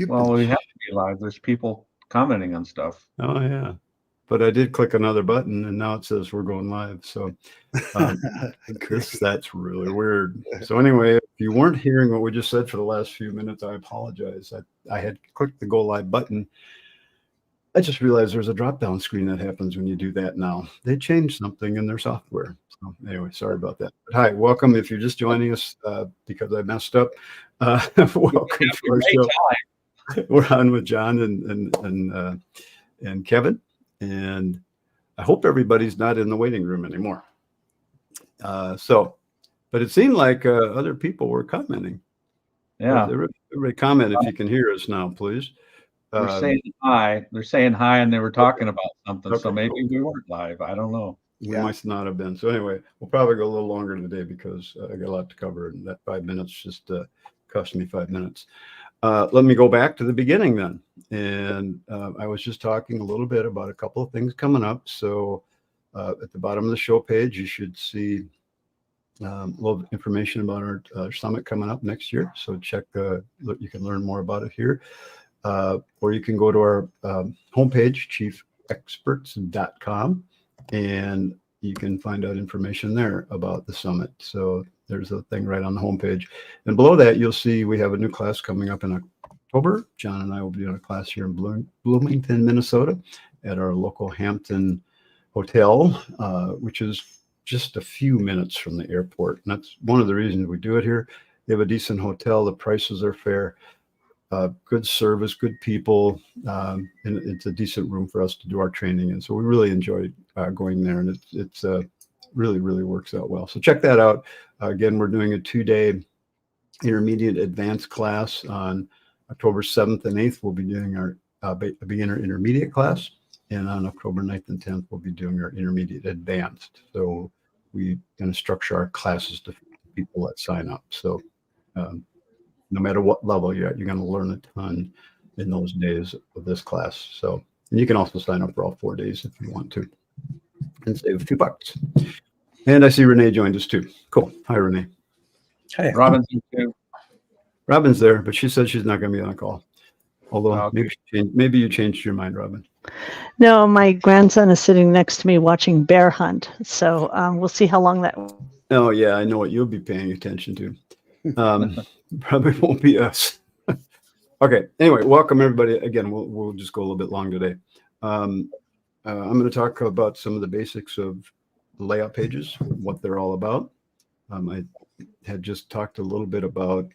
Well, we have to be live. There's people commenting on stuff. Oh, yeah. But I did click another button, and now it says we're going live. So that's really weird. So anyway, if you weren't hearing what we just said for the last few minutes, I apologize. I had clicked the go live button. I just realized there's a drop-down screen that happens when you do that now. They changed something in their software. So anyway, sorry about that. But hi, welcome. If you're just joining us because I messed up, welcome to our show. We're on with John and Kevin, and I hope everybody's not in the waiting room anymore. But it seemed like other people were commenting. Yeah. Everybody comment if you can hear us now, please. They're saying hi. They're saying hi, and they were talking about something. Okay, so maybe we weren't live. I don't know. We might not have been. So anyway, we'll probably go a little longer today because I got a lot to cover, and that 5 minutes just cost me 5 minutes. Let me go back to the beginning then. And I was just talking a little bit about a couple of things coming up. So at the bottom of the show page, you should see a little information about our summit coming up next year. So check, you can learn more about it here. Or you can go to our homepage, chiefexperts.com, and you can find out information there about the summit. So there's a thing right on the homepage. And below that, you'll see we have a new class coming up in October. John and I will be doing a class here in Bloomington, Minnesota, at our local Hampton hotel, which is just a few minutes from the airport. And that's one of the reasons we do it here. They have a decent hotel. The prices are fair. Good service, good people, and it's a decent room for us to do our training in. So we really enjoy going there, and it's really, really works out well. So check that out. Again, we're doing a 2-day intermediate advanced class on October 7th and 8th. We'll be doing our beginner intermediate class, and on October 9th and 10th, we'll be doing our intermediate advanced. So we kind of structure our classes to people that sign up. So no matter what level you're at, you're going to learn a ton in those days of this class. So, and you can also sign up for all 4 days if you want to and save $2. And I see Renee joined us too. Cool. Hi, Renee. Hey, Robin's too. Robin's there, but she said she's not going to be on a call. Although maybe you changed your mind, Robin. No, my grandson is sitting next to me watching bear hunt. So we'll see how long that. Oh, yeah. I know what you'll be paying attention to. Probably won't be us. Okay. Anyway, welcome everybody. Again, we'll just go a little bit long today. I'm going to talk about some of the basics of layout pages, what they're all about. I had just talked a little bit about,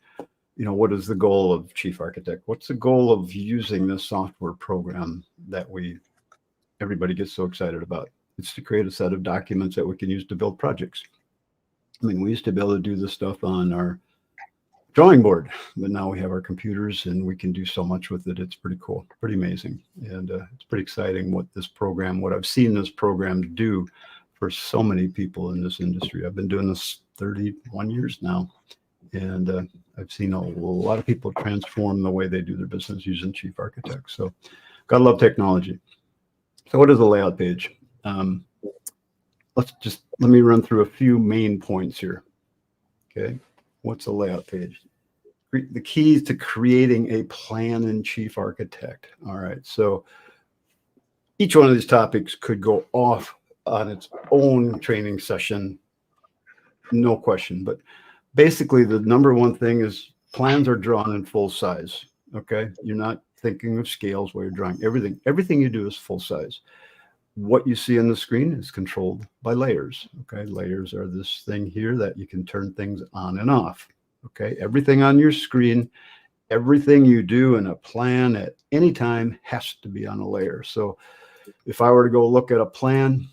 what is the goal of Chief Architect? What's the goal of using this software program that everybody gets so excited about? It's to create a set of documents that we can use to build projects. I mean, we used to be able to do this stuff on our drawing board, but now we have our computers and we can do so much with it. It's pretty cool, pretty amazing. And it's pretty exciting what I've seen this program do for so many people in this industry. I've been doing this 31 years now, and I've seen a lot of people transform the way they do their business using Chief Architect. So gotta love technology. So what is a layout page? Let me run through a few main points here. Okay. What's a layout page? The keys to creating a plan in Chief Architect. All right. So each one of these topics could go off on its own training session. No question. But basically, the number one thing is plans are drawn in full size. Okay. You're not thinking of scales while you're drawing. Everything you do is full size. What you see on the screen is controlled by layers. Okay, layers are this thing here that you can turn things on and off. Okay, everything on your screen, everything you do in a plan at any time has to be on a layer. So if I were to go look at a plan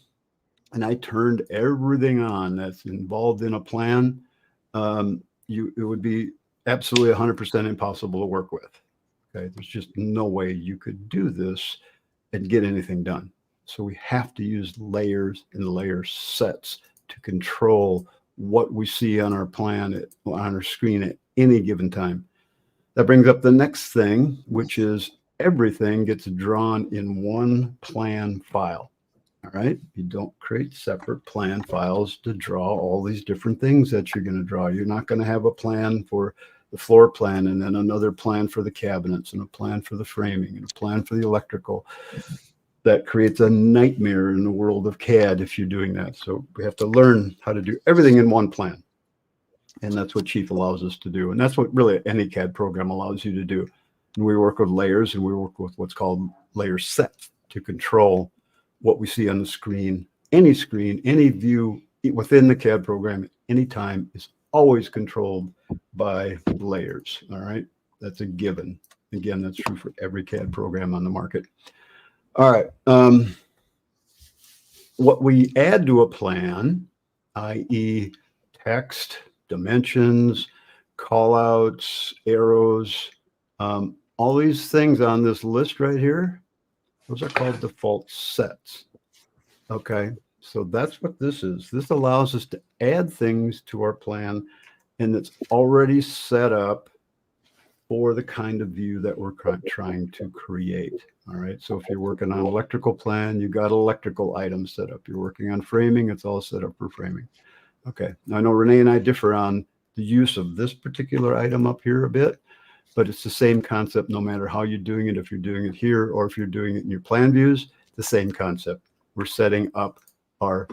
and I turned everything on that's involved in a plan, it would be absolutely 100% impossible to work with. Okay, there's just no way you could do this and get anything done. So we have to use layers and layer sets to control what we see on our plan, on our screen at any given time. That brings up the next thing, which is everything gets drawn in one plan file. All right. You don't create separate plan files to draw all these different things that you're going to draw. You're not going to have a plan for the floor plan, and then another plan for the cabinets, and a plan for the framing, and a plan for the electrical. That creates a nightmare in the world of CAD if you're doing that. So we have to learn how to do everything in one plan. And that's what Chief allows us to do. And that's what really any CAD program allows you to do. And we work with layers, and we work with what's called layer set to control what we see on the screen. Any view within the CAD program at any time is always controlled by layers. All right. That's a given. Again, that's true for every CAD program on the market. All right. What we add to a plan, i.e. text, dimensions, callouts, arrows, all these things on this list right here, those are called default sets. Okay. So that's what this is. This allows us to add things to our plan, and it's already set up for the kind of view that we're trying to create. All right. So if you're working on an electrical plan, you got electrical items set up. You're working on framing, it's all set up for framing. Okay. Now I know Renee and I differ on the use of this particular item up here a bit, but it's the same concept no matter how you're doing it. If you're doing it here or if you're doing it in your plan views, the same concept. We're setting up our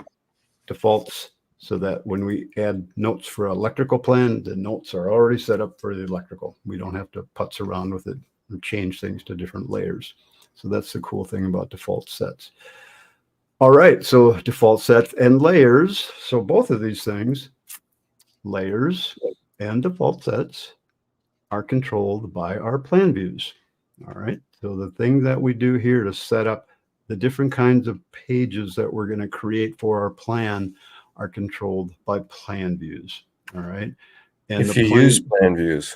defaults so that when we add notes for electrical plan, the notes are already set up for the electrical. We don't have to putz around with it and change things to different layers. So that's the cool thing about default sets. All right, so default sets and layers. So both of these things, layers and default sets, are controlled by our plan views. All right, so the thing that we do here to set up the different kinds of pages that we're going to create for our plan are controlled by plan views. All right. And if you use plan views.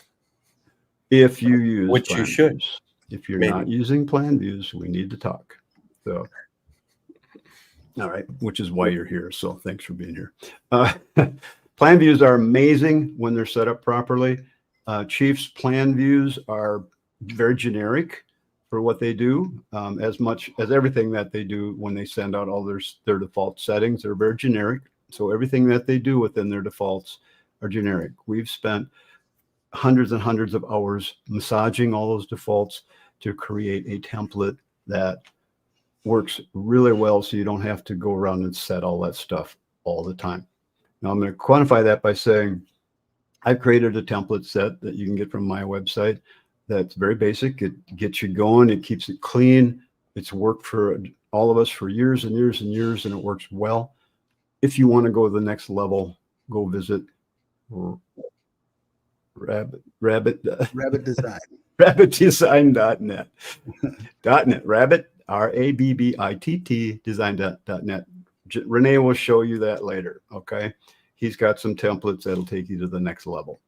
If you use which you should. Views. If you're not using plan views, we need to talk. So, all right, which is why you're here. So thanks for being here. Plan views are amazing when they're set up properly. Chief's plan views are very generic for what they do, as much as everything that they do when they send out all their default settings. They're very generic. So everything that they do within their defaults are generic. We've spent hundreds and hundreds of hours massaging all those defaults to create a template that works really well, so you don't have to go around and set all that stuff all the time. Now I'm going to quantify that by saying I've created a template set that you can get from my website that's very basic. It gets you going. It keeps it clean. It's worked for all of us for years and years and years, and it works well. If you want to go to the next level, go visit rabbitdesign.net. Rabbit, RABBITT design.net. Renee will show you that later. Okay. He's got some templates that'll take you to the next level.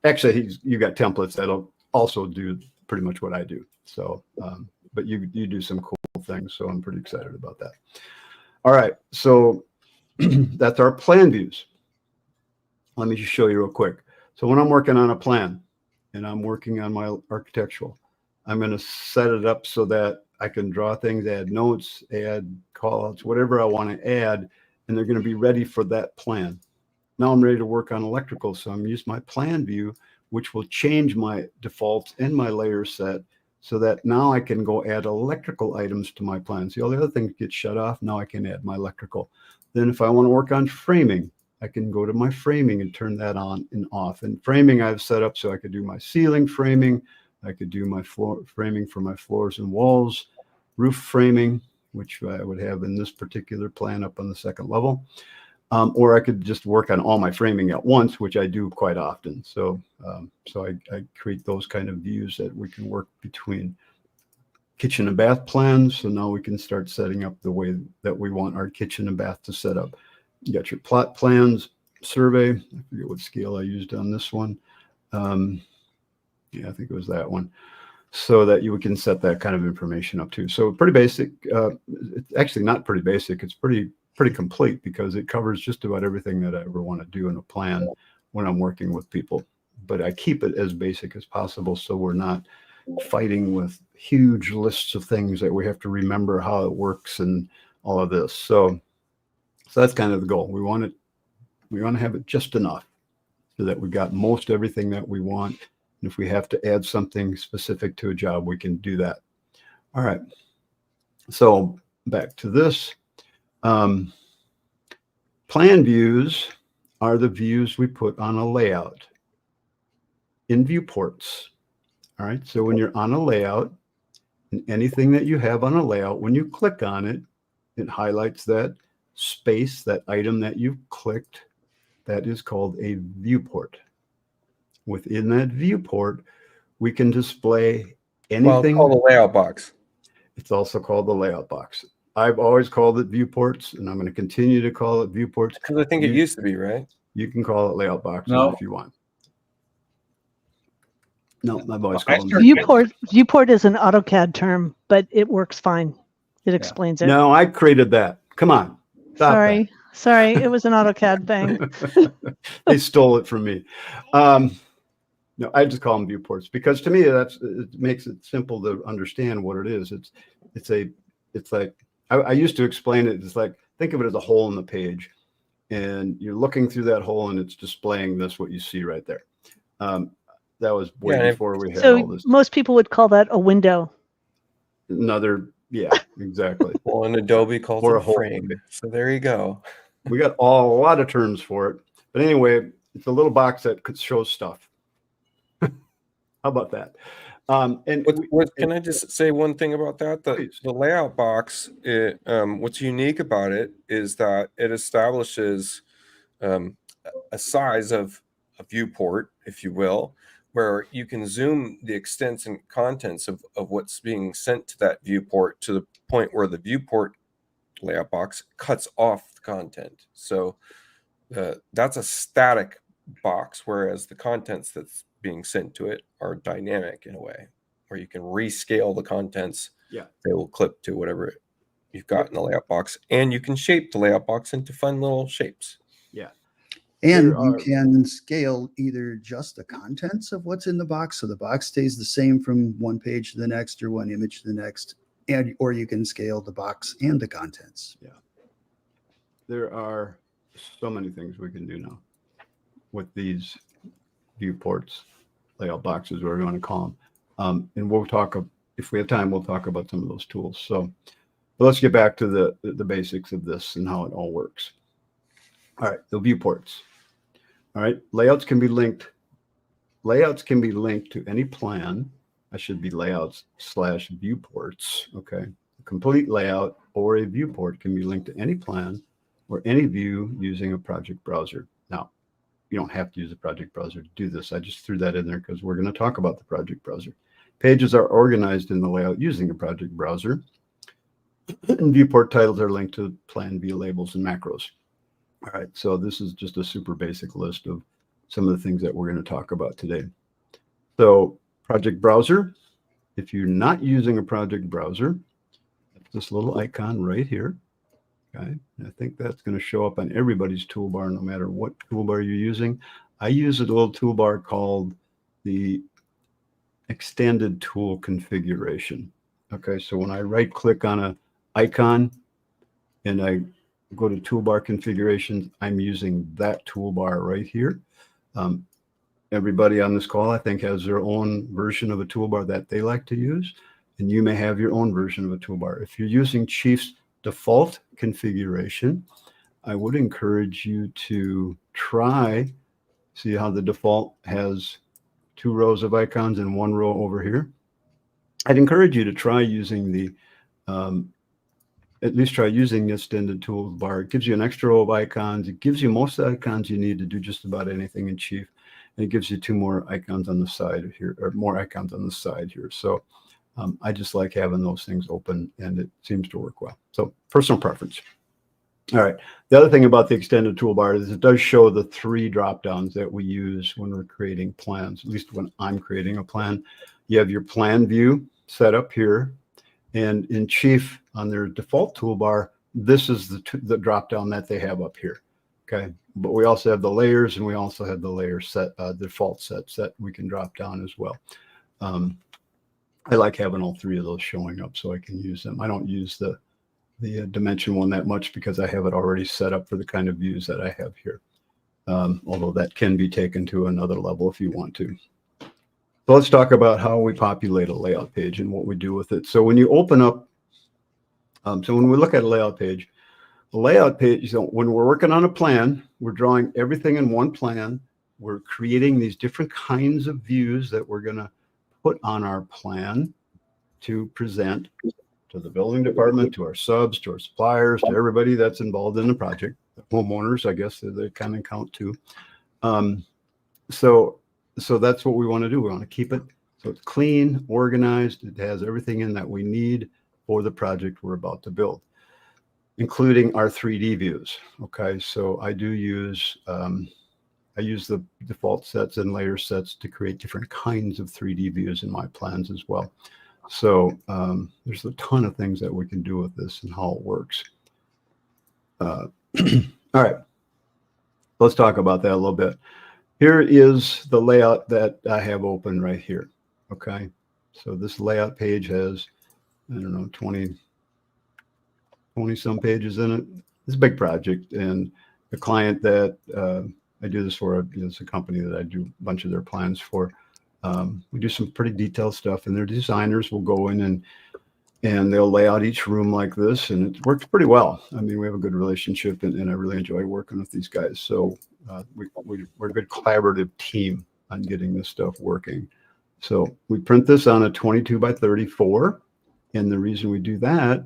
Actually, you got templates that'll also do pretty much what I do. So, but you do some cool things. So I'm pretty excited about that. All right. So that's our plan views. Let me just show you real quick. So when I'm working on a plan and I'm working on my architectural, I'm going to set it up so that I can draw things, add notes, add callouts, whatever I want to add, and they're going to be ready for that plan. Now I'm ready to work on electrical. So I'm going to use my plan view, which will change my defaults and my layer set so that now I can go add electrical items to my plan. See, all the other things get shut off. Now I can add my electrical. Then if I want to work on framing, I can go to my framing and turn that on and off. And framing I've set up so I could do my ceiling framing. I could do my floor framing for my floors and walls, roof framing, which I would have in this particular plan up on the second level. Or I could just work on all my framing at once, which I do quite often. So, I create those kind of views that we can work between kitchen and bath plans. So now we can start setting up the way that we want our kitchen and bath to set up. You got your plot plans, survey. I forget what scale I used on this one. Yeah, I think it was that one. So that you can set that kind of information up too. So pretty basic. It's actually not pretty basic. It's pretty complete because it covers just about everything that I ever want to do in a plan when I'm working with people. But I keep it as basic as possible so we're not fighting with huge lists of things that we have to remember how it works and all of this. So that's kind of the goal. We want to have it just enough so that we've got most everything that we want. And if we have to add something specific to a job, we can do that. All right. So back to this. Plan views are the views we put on a layout in viewports. All right. So when you're on a layout, and anything that you have on a layout, when you click on it, it highlights that space, that item that you've clicked. That is called a viewport. Within that viewport, we can display anything. Well, it's called a layout box. It's also called the layout box. I've always called it viewports, and I'm going to continue to call it viewports. Because I think it used to be, right? You can call it layout boxes if you want. No, I've always called them Viewport is an AutoCAD term, but it works fine. It explains it. No, I created that. Come on. Sorry, it was an AutoCAD thing. They stole it from me. No, I just call them viewports because to me it makes it simple to understand what it is. It's like I used to explain it. It's like, think of it as a hole in the page, and you're looking through that hole, and it's displaying what you see right there. That was way before we had all this. Most people would call that a window. Yeah, exactly. Well, in Adobe calls it a frame. So there you go. We got a lot of terms for it, but anyway, it's a little box that could show stuff. How about that? Can I just say one thing about that? The layout box, what's unique about it is that it establishes a size of a viewport, if you will, where you can zoom the extents and contents of what's being sent to that viewport to the point where the viewport layout box cuts off the content. So that's a static box, whereas the contents that's being sent to it are dynamic in a way, where you can rescale the contents. Yeah, they will clip to whatever you've got in the layout box, and you can shape the layout box into fun little shapes. Yeah. And you can scale either just the contents of what's in the box, so the box stays the same from one page to the next or one image to the next, or you can scale the box and the contents. Yeah. There are so many things we can do now with these viewports, layout boxes, whatever you want to call them. And we'll talk, if we have time, we'll talk about some of those tools. So but let's get back to the basics of this and how it all works. All right, the viewports. All right, layouts can be linked to any plan. I should be layouts/viewports. Okay, a complete layout or a viewport can be linked to any plan or any view using a project browser. Now, you don't have to use a project browser to do this. I just threw that in there because we're going to talk about the project browser. Pages are organized in the layout using a project browser, and viewport titles are linked to plan view labels and macros. All right, so this is just a super basic list of some of the things that we're going to talk about today. So project browser, if you're not using a project browser, this little icon right here. Okay, I think that's going to show up on everybody's toolbar, no matter what toolbar you're using. I use a little toolbar called the extended tool configuration. Okay, so when I right click on an icon and I go to toolbar configurations, I'm using that toolbar right here. Everybody on this call, I think, has their own version of a toolbar that they like to use, and you may have your own version of a toolbar. If you're using Chief's default configuration, I would encourage you to see how the default has 2 rows of icons and 1 row over here. I'd encourage you to try using at least try using the extended toolbar. It gives you an extra row of icons. It gives you most of the icons you need to do just about anything in Chief. And it gives you 2 more icons on the side here, or more icons on the side here. So I just like having those things open, and it seems to work well. So personal preference. All right. The other thing about the extended toolbar is it does show the 3 drop downs that we use when we're creating plans, at least when I'm creating a plan. You have your plan view set up here. And in Chief, on their default toolbar, this is the drop down that they have up here. Okay, but we also have the layers, and we also have the layer set, default sets that we can drop down as well. I like having all 3 of those showing up so I can use them. I don't use the dimension one that much because I have it already set up for the kind of views that I have here. although that can be taken to another level if you want to. So let's talk about how we populate a layout page and what we do with it. So when you open up, so when we look at a layout page, so when we're working on a plan, we're drawing everything in one plan. We're creating these different kinds of views that we're going to put on our plan to present to the building department, to our subs, to our suppliers, to everybody that's involved in the project. The homeowners, I guess they kind of count too. So that's what we want to do. We want to keep it so it's clean, organized. It has everything in that we need for the project we're about to build, including our 3D views. Okay, so I do use I use the default sets and layer sets to create different kinds of 3D views in my plans as well. So there's a ton of things that we can do with this and how it works. All right, let's talk about that a little bit. Here is the layout that I have open right here. Okay, so this layout page has, I don't know, 20 some pages in it. It's a big project, and the client that I do this for, it's a company that I do a bunch of their plans for. We do some pretty detailed stuff, and their designers will go in and they'll lay out each room like this, and it works pretty well. I mean, we have a good relationship, and I really enjoy working with these guys. So we're a good collaborative team on getting this stuff working. So we print this on a 22 by 34, and the reason we do that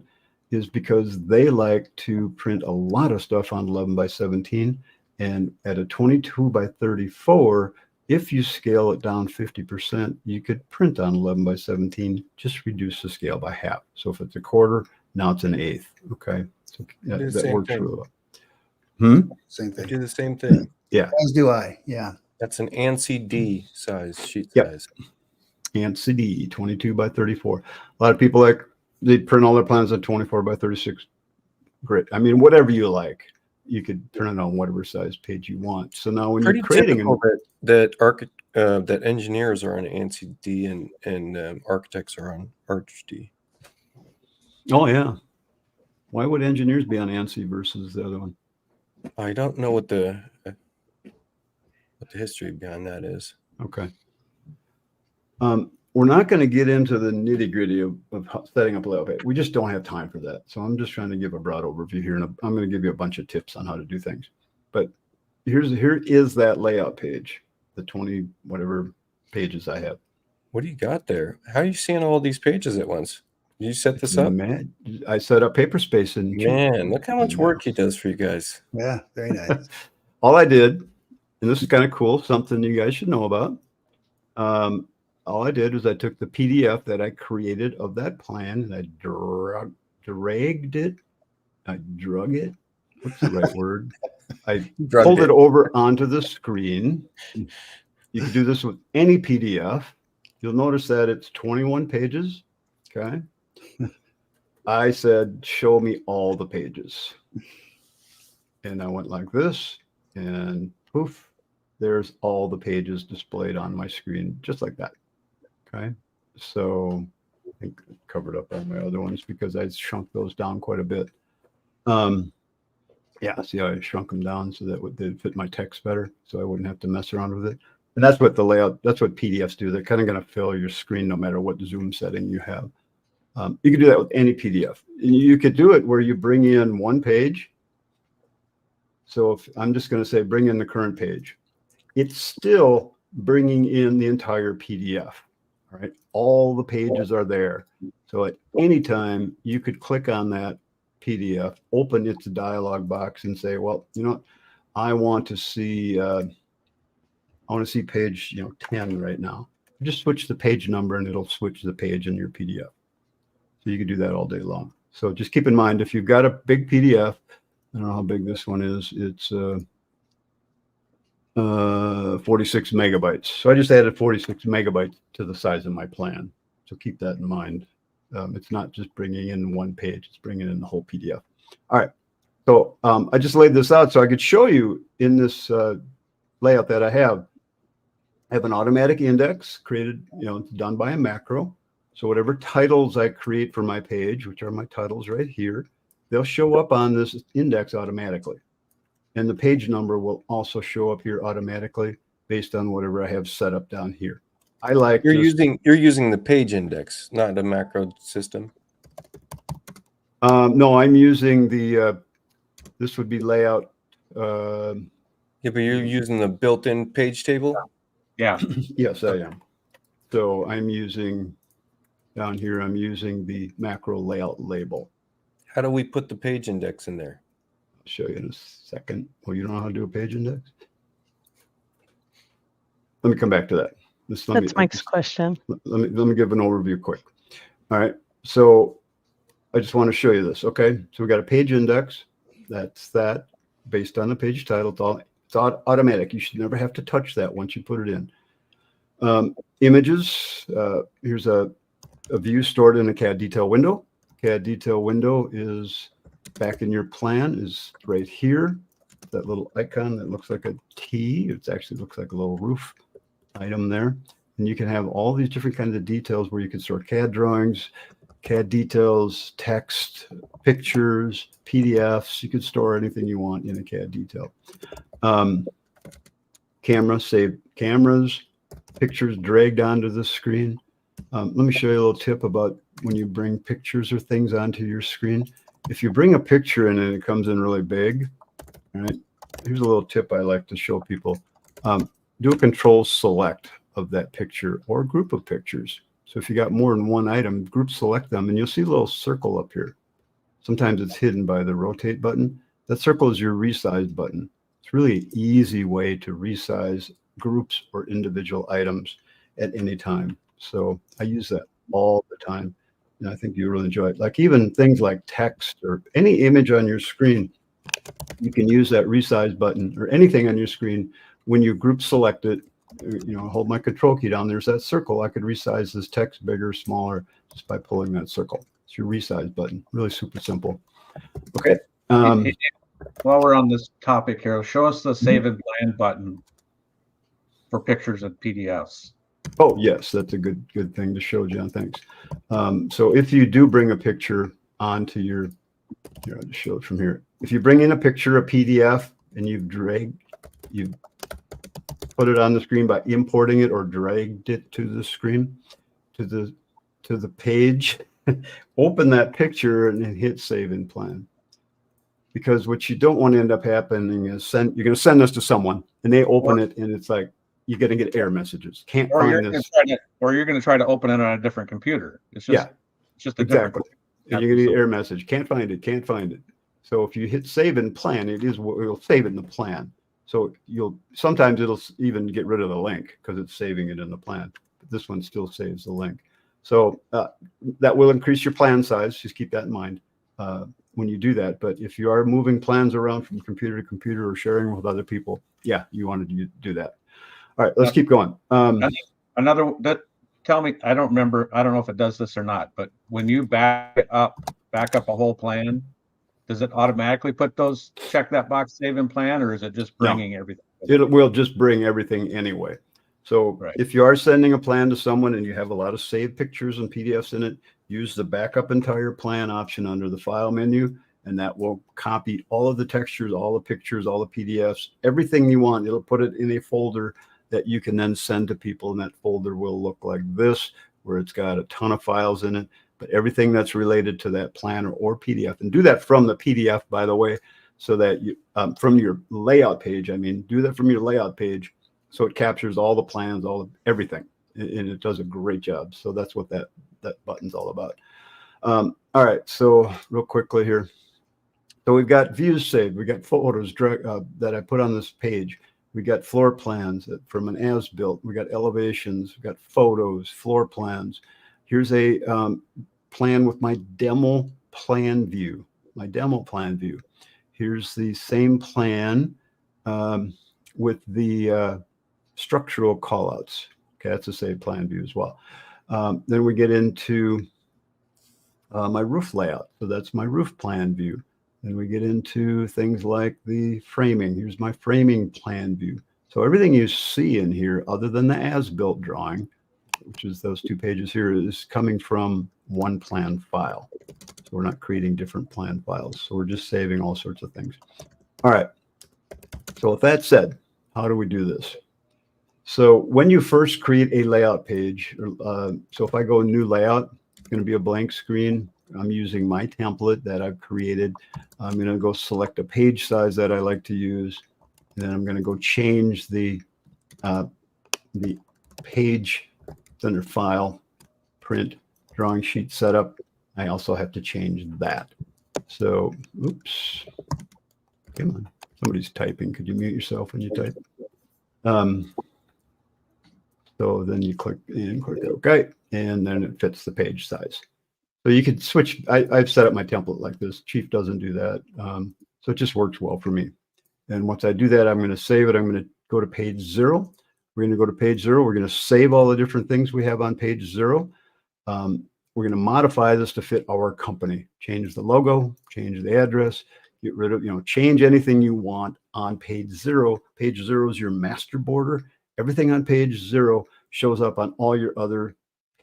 is because they like to print a lot of stuff on 11 by 17, and at a 22 by 34, if you scale it down 50%, you could print on 11 by 17, just reduce the scale by half. So if it's a quarter, now it's an eighth. Okay, so that works really well. Same I thing. do the same thing. Yeah. As do I. Yeah. That's an ANSI D size sheet Yep. size. ANSI D 22 by 34. A lot of people they print all their plans on 24 by 36 grid. I mean, whatever you like, you could print it on whatever size page you want. So now when Pretty you're creating typical that engineers are on ANSI D and architects are on Arch D. oh yeah, why would engineers be on ANSI versus the other one? I don't know what the history behind that is. Okay. We're not going to get into the nitty gritty of setting up a layout page. We just don't have time for that. So I'm just trying to give a broad overview here, and I'm going to give you a bunch of tips on how to do things. But here is that layout page, the 20 whatever pages I have. What do you got there? How are you seeing all these pages at once? Did you set this up? Man, I set up paper space and Man, look how much work he does for you guys. Yeah. Very nice. all I did, and this is kind of cool, something you guys should know about. All I did was I took the PDF that I created of that plan and I drug it. What's the right word? I pulled it over onto the screen. You can do this with any PDF. You'll notice that it's 21 pages. Okay. I said, show me all the pages. And I went like this, and poof, there's all the pages displayed on my screen, just like that. Okay, so I think I covered up on my other ones because I shrunk those down quite a bit. Yeah, see how I shrunk them down so that they'd fit my text better, so I wouldn't have to mess around with it. And that's what that's what PDFs do. They're kind of going to fill your screen no matter what zoom setting you have. You can do that with any PDF. You could do it where you bring in one page. So if I'm just going to say bring in the current page, it's still bringing in the entire PDF. All right, all the pages are there. So at any time, you could click on that PDF, open its dialog box, and say, "Well, you know, I want to see page 10 right now." Just switch the page number, and it'll switch the page in your PDF. So you can do that all day long. So just keep in mind, if you've got a big PDF, I don't know how big this one is. It's 46 megabytes. So I just added 46 megabytes to the size of my plan. So keep that in mind. It's not just bringing in one page, it's bringing in the whole PDF. All right. So I just laid this out so I could show you in this layout that I have an automatic index created, it's done by a macro. So whatever titles I create for my page, which are my titles right here, they'll show up on this index automatically. And the page number will also show up here automatically based on whatever I have set up down here. I like you're using the page index, not the macro system. No, I'm using the this would be layout. Yeah, but you're using the built-in page table. Yeah. Yes, I am. So I'm using down here, I'm using the macro layout label. How do we put the page index in there? I'll show you in a second. Well, you don't know how to do a page index? Let me come back to that. That's Mike's question. Let me give an overview quick. All right. So I just want to show you this. Okay. So we got a page index. That's that based on the page title. It's automatic. You should never have to touch that once you put it in. Images. Here's a view stored in a CAD detail window. CAD detail window is back in your plan is right here. That little icon that looks like a T. It actually looks like a little roof item there. And you can have all these different kinds of details where you can store CAD drawings, CAD details, text, pictures, PDFs. You can store anything you want in a CAD detail. Camera, save cameras, pictures dragged onto the screen. Let me show you a little tip about when you bring pictures or things onto your screen. If you bring a picture in and it comes in really big, all right, here's a little tip I like to show people. Do a control select of that picture or group of pictures. So if you got more than one item, group select them and you'll see a little circle up here. Sometimes it's hidden by the rotate button. That circle is your resize button. It's really an easy way to resize groups or individual items at any time. So I use that all the time. And I think you really enjoy it. Like even things like text or any image on your screen, you can use that resize button or anything on your screen. When you group select it, you know, hold my control key down, there's that circle. I could resize this text bigger, smaller, just by pulling that circle. It's your resize button. Really super simple. Okay. While we're on this topic here, show us the save and plan button for pictures and PDFs. Oh, yes, that's a good thing to show, John. Thanks. So if you do bring a picture onto your, here, I'll just show it from here. If you bring in a picture, a PDF, and you've put it on the screen by importing it or dragged it to the screen, to the page, open that picture and then hit save and plan. Because what you don't want to end up happening is you're going to send this to someone and they open it and it's like, you're going to get error messages. Can't find this. Or you're going to try to open it on a different computer. It's just a exactly. And you're going to get an error message. Can't find it. Can't find it. So if you hit save and plan, it'll save it in the plan. So sometimes it'll even get rid of the link because it's saving it in the plan. But this one still saves the link. So that will increase your plan size. Just keep that in mind when you do that. But if you are moving plans around from computer to computer or sharing with other people, yeah, you want to do that. All right, let's keep going. Tell me, I don't remember, I don't know if it does this or not, but when you back up a whole plan, does it automatically check that box save and plan, or is it just bringing everything? It will just bring everything anyway. So if you are sending a plan to someone and you have a lot of saved pictures and PDFs in it, use the backup entire plan option under the file menu, and that will copy all of the textures, all the pictures, all the PDFs, everything you want. It'll put it in a folder that you can then send to people, and that folder will look like this, where it's got a ton of files in it, but everything that's related to that plan or PDF. And do that from the PDF, by the way, so that you, from your layout page, do that from your layout page, so it captures all the plans, everything, and it does a great job. So that's what that button's all about. All right, so real quickly here. So we've got views saved. We got photos that I put on this page. We got floor plans from an as-built. We got elevations. We got photos, floor plans. Here's a plan with my demo plan view. Here's the same plan with the structural callouts. Okay, that's the same plan view as well. Then we get into my roof layout. So that's my roof plan view. Then we get into things like the framing. Here's my framing plan view. So everything you see in here, other than the as-built drawing, which is those 2 pages here, is coming from one plan file. So we're not creating different plan files. So we're just saving all sorts of things. All right. So with that said, how do we do this? So when you first create a layout page, so if I go new layout, it's going to be a blank screen. I'm using my template that I've created. I'm going to go select a page size that I like to use. And then I'm going to go change the page under file, print, drawing sheet setup. I also have to change that. So, oops, come on, somebody's typing. Could you mute yourself when you type? So then you click OK, and then it fits the page size. So you could switch. I've set up my template like this. Chief doesn't do that. So it just works well for me. And once I do that, I'm going to save it. I'm going to go to page 0. We're going to go to page 0. We're going to save all the different things we have on page 0. We're going to modify this to fit our company. Change the logo, change the address, get rid of, change anything you want on page 0. Page 0 is your master border. Everything on page 0 shows up on all your other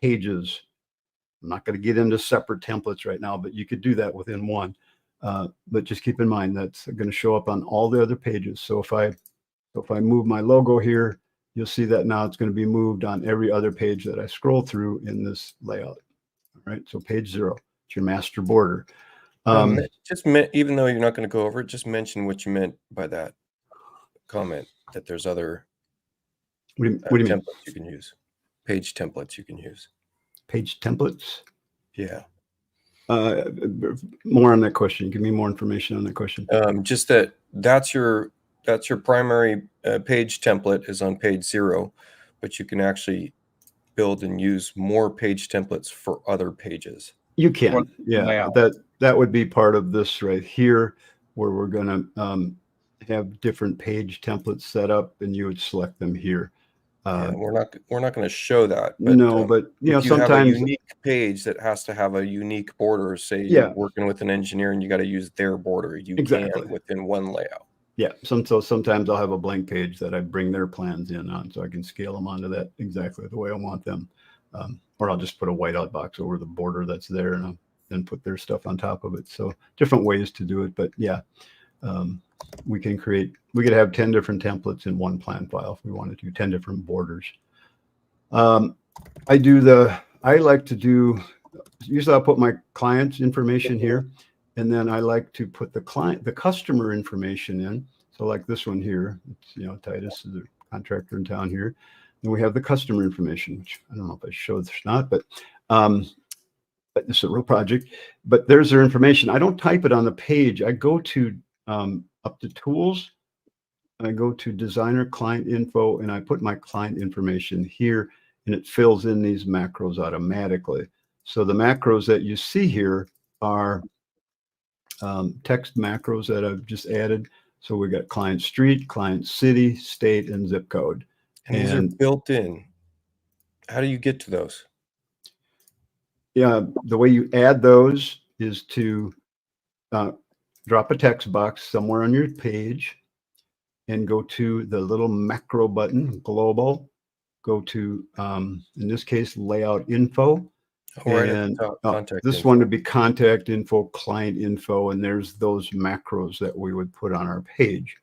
pages. I'm not going to get into separate templates right now, but you could do that within one. But just keep in mind that's going to show up on all the other pages. So if I move my logo here, you'll see that now it's going to be moved on every other page that I scroll through in this layout. All right, so page 0, it's your master border. Even though you're not going to go over it, just mention what you meant by that comment, that there's other what do you mean? Templates you can use. Page templates you can use. Page templates? Yeah. More on that question. Give me more information on that question. Just that's your primary page template is on page 0, but you can actually build and use more page templates for other pages. You can, yeah. That would be part of this right here, where we're going to have different page templates set up, and you would select them here. We're not going to show that. But, no, but if you sometimes have a unique page that has to have a unique border. Say you're working with an engineer and you got to use their border. You can within one layout. Yeah. So sometimes I'll have a blank page that I bring their plans in on, so I can scale them onto that exactly the way I want them. Or I'll just put a whiteout box over the border that's there, and I'll then put their stuff on top of it. So different ways to do it, but yeah. We could have 10 different templates in one plan file if we wanted to, 10 different borders. Usually I'll put my client's information here, and then I like to put the customer information in. So like this one here, it's, Titus is a contractor in town here. And we have the customer information, which I don't know if I showed this or not, but this is a real project. But there's their information. I don't type it on the page. I go to up to tools, I go to designer client info, and I put my client information here, and it fills in these macros automatically. So the macros that you see here are text macros that I've just added. So we got client street, client city, state, and zip code. And these are built in. How do you get to those? Yeah, the way you add those is to drop a text box somewhere on your page and go to the little macro button, global, go to, in this case, layout info. And this one would be contact info, client info, and there's those macros that we would put on our page.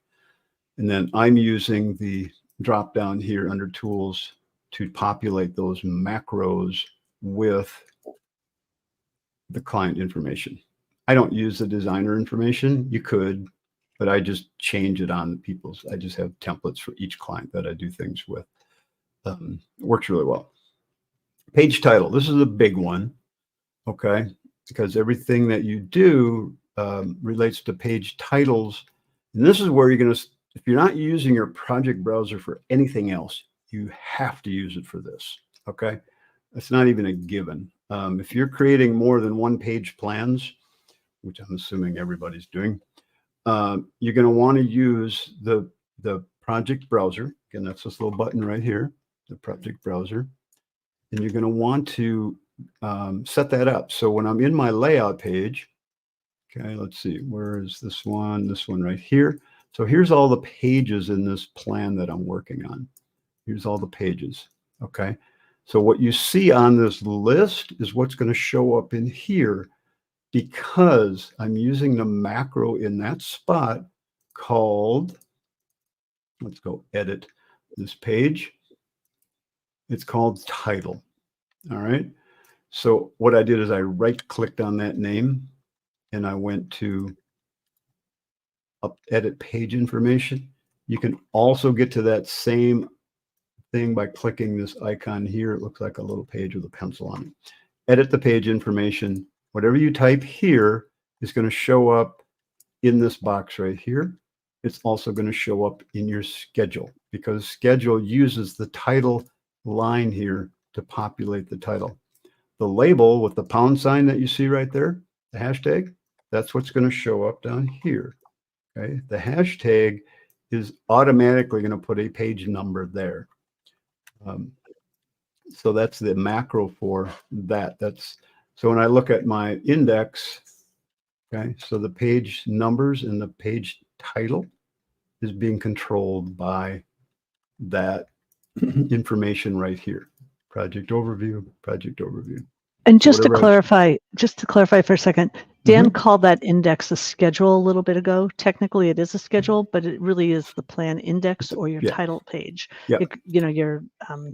And then I'm using the drop down here under tools to populate those macros with the client information. I don't use the designer information. You could, but I just change it on people's. I just have templates for each client that I do things with. It works really well. Page title. This is a big one, okay? Because everything that you do relates to page titles. And this is where you're going to, if you're not using your project browser for anything else, you have to use it for this, okay? It's not even a given. If you're creating more than one page plans, which I'm assuming everybody's doing, you're going to want to use the project browser. Again, that's this little button right here, the project browser. And you're going to want to set that up. So when I'm in my layout page, okay, let's see, where is this one? This one right here. So here's all the pages in this plan that I'm working on. Here's all the pages, okay? So what you see on this list is what's going to show up in here, because I'm using the macro in that spot called Let's go edit this page. It's called title. All right. So what I did is I right-clicked on that name and I went to edit page information. You can also get to that same thing by clicking this icon here. It looks like a little page with a pencil on it. Edit the page information. Whatever you type here is going to show up in this box right here. It's also going to show up in your schedule because schedule uses the title line here to populate the title. The label with the pound sign that you see right there, the hashtag, that's what's going to show up down here. Okay. The hashtag is automatically going to put a page number there. So that's the macro for that. So when I look at my index, okay, so the page numbers and the page title is being controlled by that information right here. Project overview, project overview. And So just to whatever clarify for a second, Dan called that index a schedule a little bit ago. Technically, it is a schedule, but it really is the plan index or your title page. Yeah. Your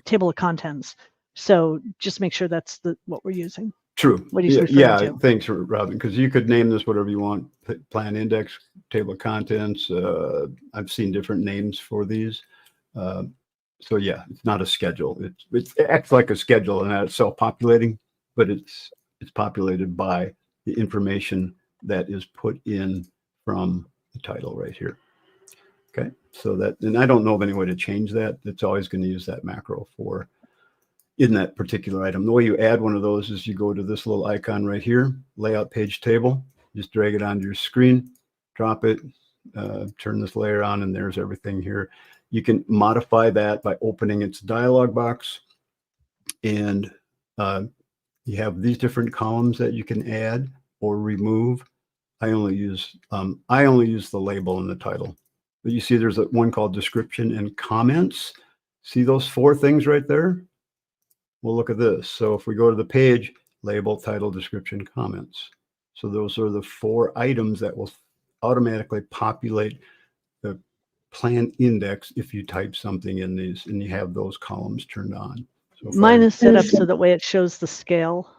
table of contents. So just make sure that's what we're using. True. What he's referring to. Thanks, Robin, because you could name this whatever you want. Plan index, table of contents. I've seen different names for these. So yeah, it's not a schedule. It acts like a schedule and it's self-populating, but it's populated by the information that is put in from the title right here. Okay, so that, and I don't know of any way to change that. It's always going to use that macro for in that particular item. The way you add one of those is you go to this little icon right here, layout page table, just drag it onto your screen, drop it, turn this layer on, and there's everything here. You can modify that by opening its dialog box, and you have these different columns that you can add or remove. I only use the label and the title. But you see there's one called description and comments. See those four things right there? Well, look at this. So if we go to the page, label, title, description, comments. So those are the four items that will automatically populate the plan index if you type something in these and you have those columns turned on. So mine is set up so that way it shows the scale.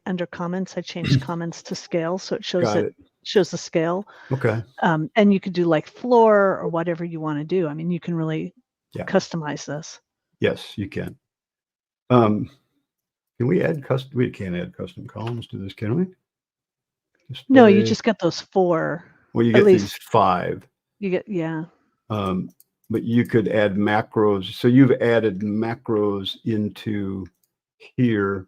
Under comments, I changed comments to scale, so it shows the scale. Okay. And you could do like floor or whatever you want to do. I mean, you can really customize this. Yes, you can. Can we add custom? We can't add custom columns to this, can we? No, you just get those four. Well, you get these five. You get, but you could add macros. So you've added macros into here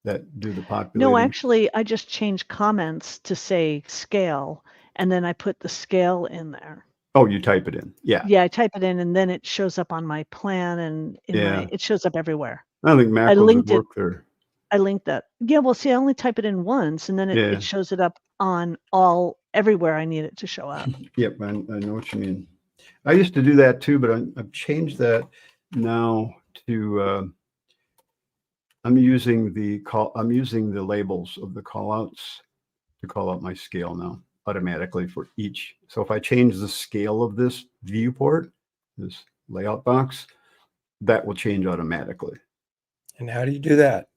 that do the populating. No, actually, I just changed comments to say scale, and then I put the scale in there. Oh, you type it in. Yeah. Yeah, I type it in, and then it shows up on my plan, and it shows up everywhere. I don't think macros would work there. I linked that. Yeah, well, see, I only type it in once, and then it shows it up on everywhere I need it to show up. Yep, I know what you mean. I used to do that too, but I've changed that now to I'm using the labels of the callouts to call out my scale now automatically for each. So if I change the scale of this viewport, this layout box, that will change automatically. And how do you do that?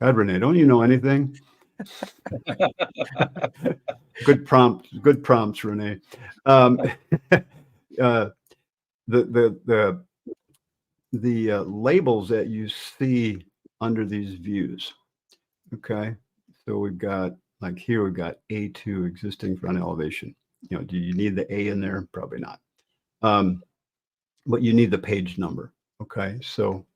God, Renee, don't you know anything? Good prompts, Renee. The labels that you see under these views. Okay, so we've got, like here, we've got A2 existing front elevation. You know, do you need the A in there? Probably not. But you need the page number. Okay, so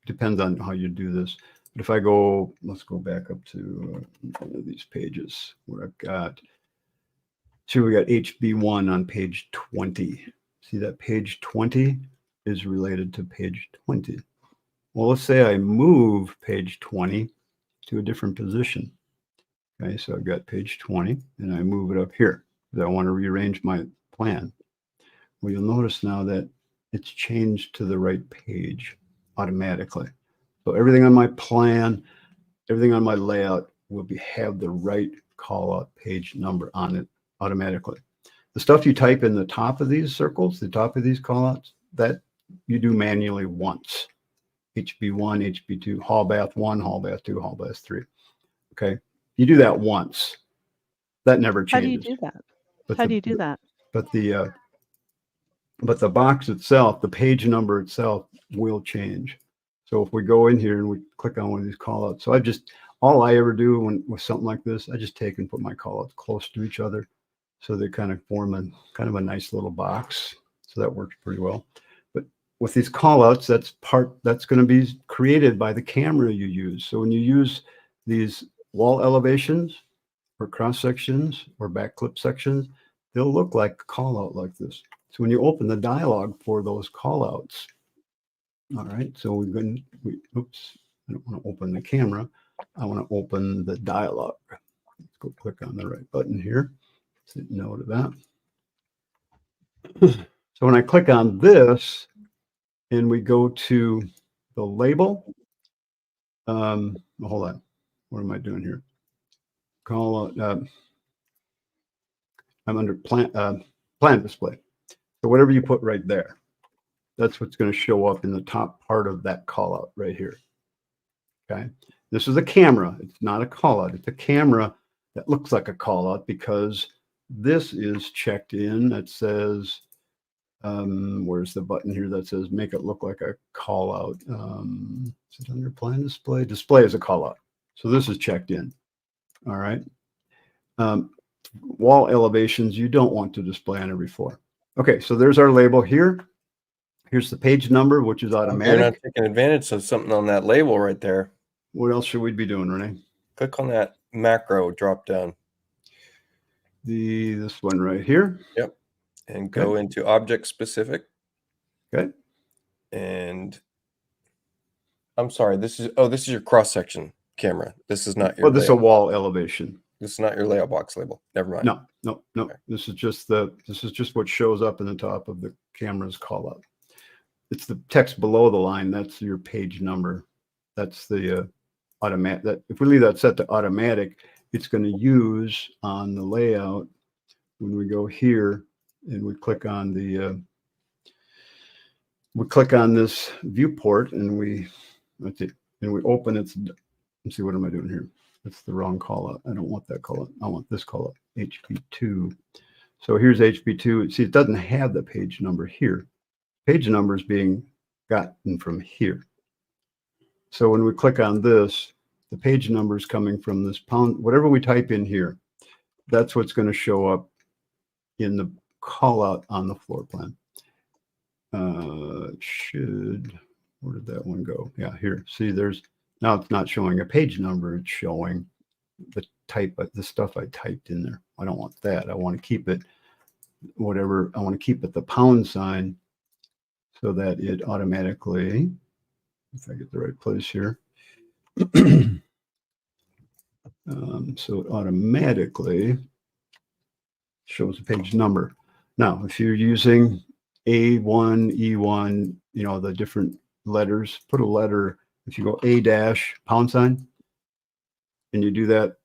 depends on how you do this. But if I go, let's go back up to one of these pages where I've got, we got HB1 on page 20. See that page 20 is related to page 20. Well, let's say I move page 20 to a different position. Okay, so I've got page 20 and I move it up here because I want to rearrange my plan. Well, you'll notice now that it's changed to the right page automatically. So everything on my plan, everything on my layout will have the right call out page number on it automatically. The stuff you type in the top of these circles, the top of these callouts, that you do manually once. HB1, HB2, hall bath 1, hall bath 2, hall bath 3. Okay. You do that once. That never How do you changes. do that? But How do you do that? But the box itself, the page number itself will change. So if we go in here and we click on one of these callouts, so all I ever do with something like this, I just take and put my callouts close to each other. So they kind of form a nice little box. So that works pretty well. But with these callouts, that's going to be created by the camera you use. So when you use these wall elevations or cross sections or back clip sections, they'll look like a callout like this. So when you open the dialog for those callouts, all right. So oops, I don't want to open the camera. I want to open the dialog. Let's go click on the right button here. Say no to that. So when I click on this and we go to the label, hold on. What am I doing here? I'm under plan display. So whatever you put right there, that's what's going to show up in the top part of that call out right here. Okay. This is a camera. It's not a call out. It's a camera that looks like a call out because this is checked in. That says, where's the button here that says make it look like a call out? Is it under plan display? Display is a call out. So this is checked in. All right. Wall elevations, you don't want to display on every floor. Okay. So there's our label here. Here's the page number, which is automatic. You're not taking advantage of something on that label right there. What else should we be doing, Renee? Click on that macro drop down. This one right here. Yep. And go into object specific. Okay. And I'm sorry, this is your cross section camera. This is not your this is a wall elevation. This is not your layout box label. Never mind. No. Okay. This is just what shows up in the top of the camera's call out. It's the text below the line. That's your page number. That's the automatic. That if we leave that set to automatic, it's going to use on the layout when we go here and we click on this viewport and we open its. Let's see, what am I doing here? That's the wrong call out. I don't want that call out. I want this call out, HB2. So here's HB2. See, it doesn't have the page number here. Page number is being gotten from here. So when we click on this, the page number is coming from this pound, whatever we type in here, that's what's going to show up in the call out on the floor plan. Where did that one go? Yeah, here. See, now it's not showing a page number. It's showing the stuff I typed in there. I don't want that. I want to keep it whatever. I want to keep it the pound sign so that it automatically, if I get the right place here, so it automatically shows a page number. Now, if you're using A1, E1, the different letters, put a letter. If you go A- pound sign, and you do that,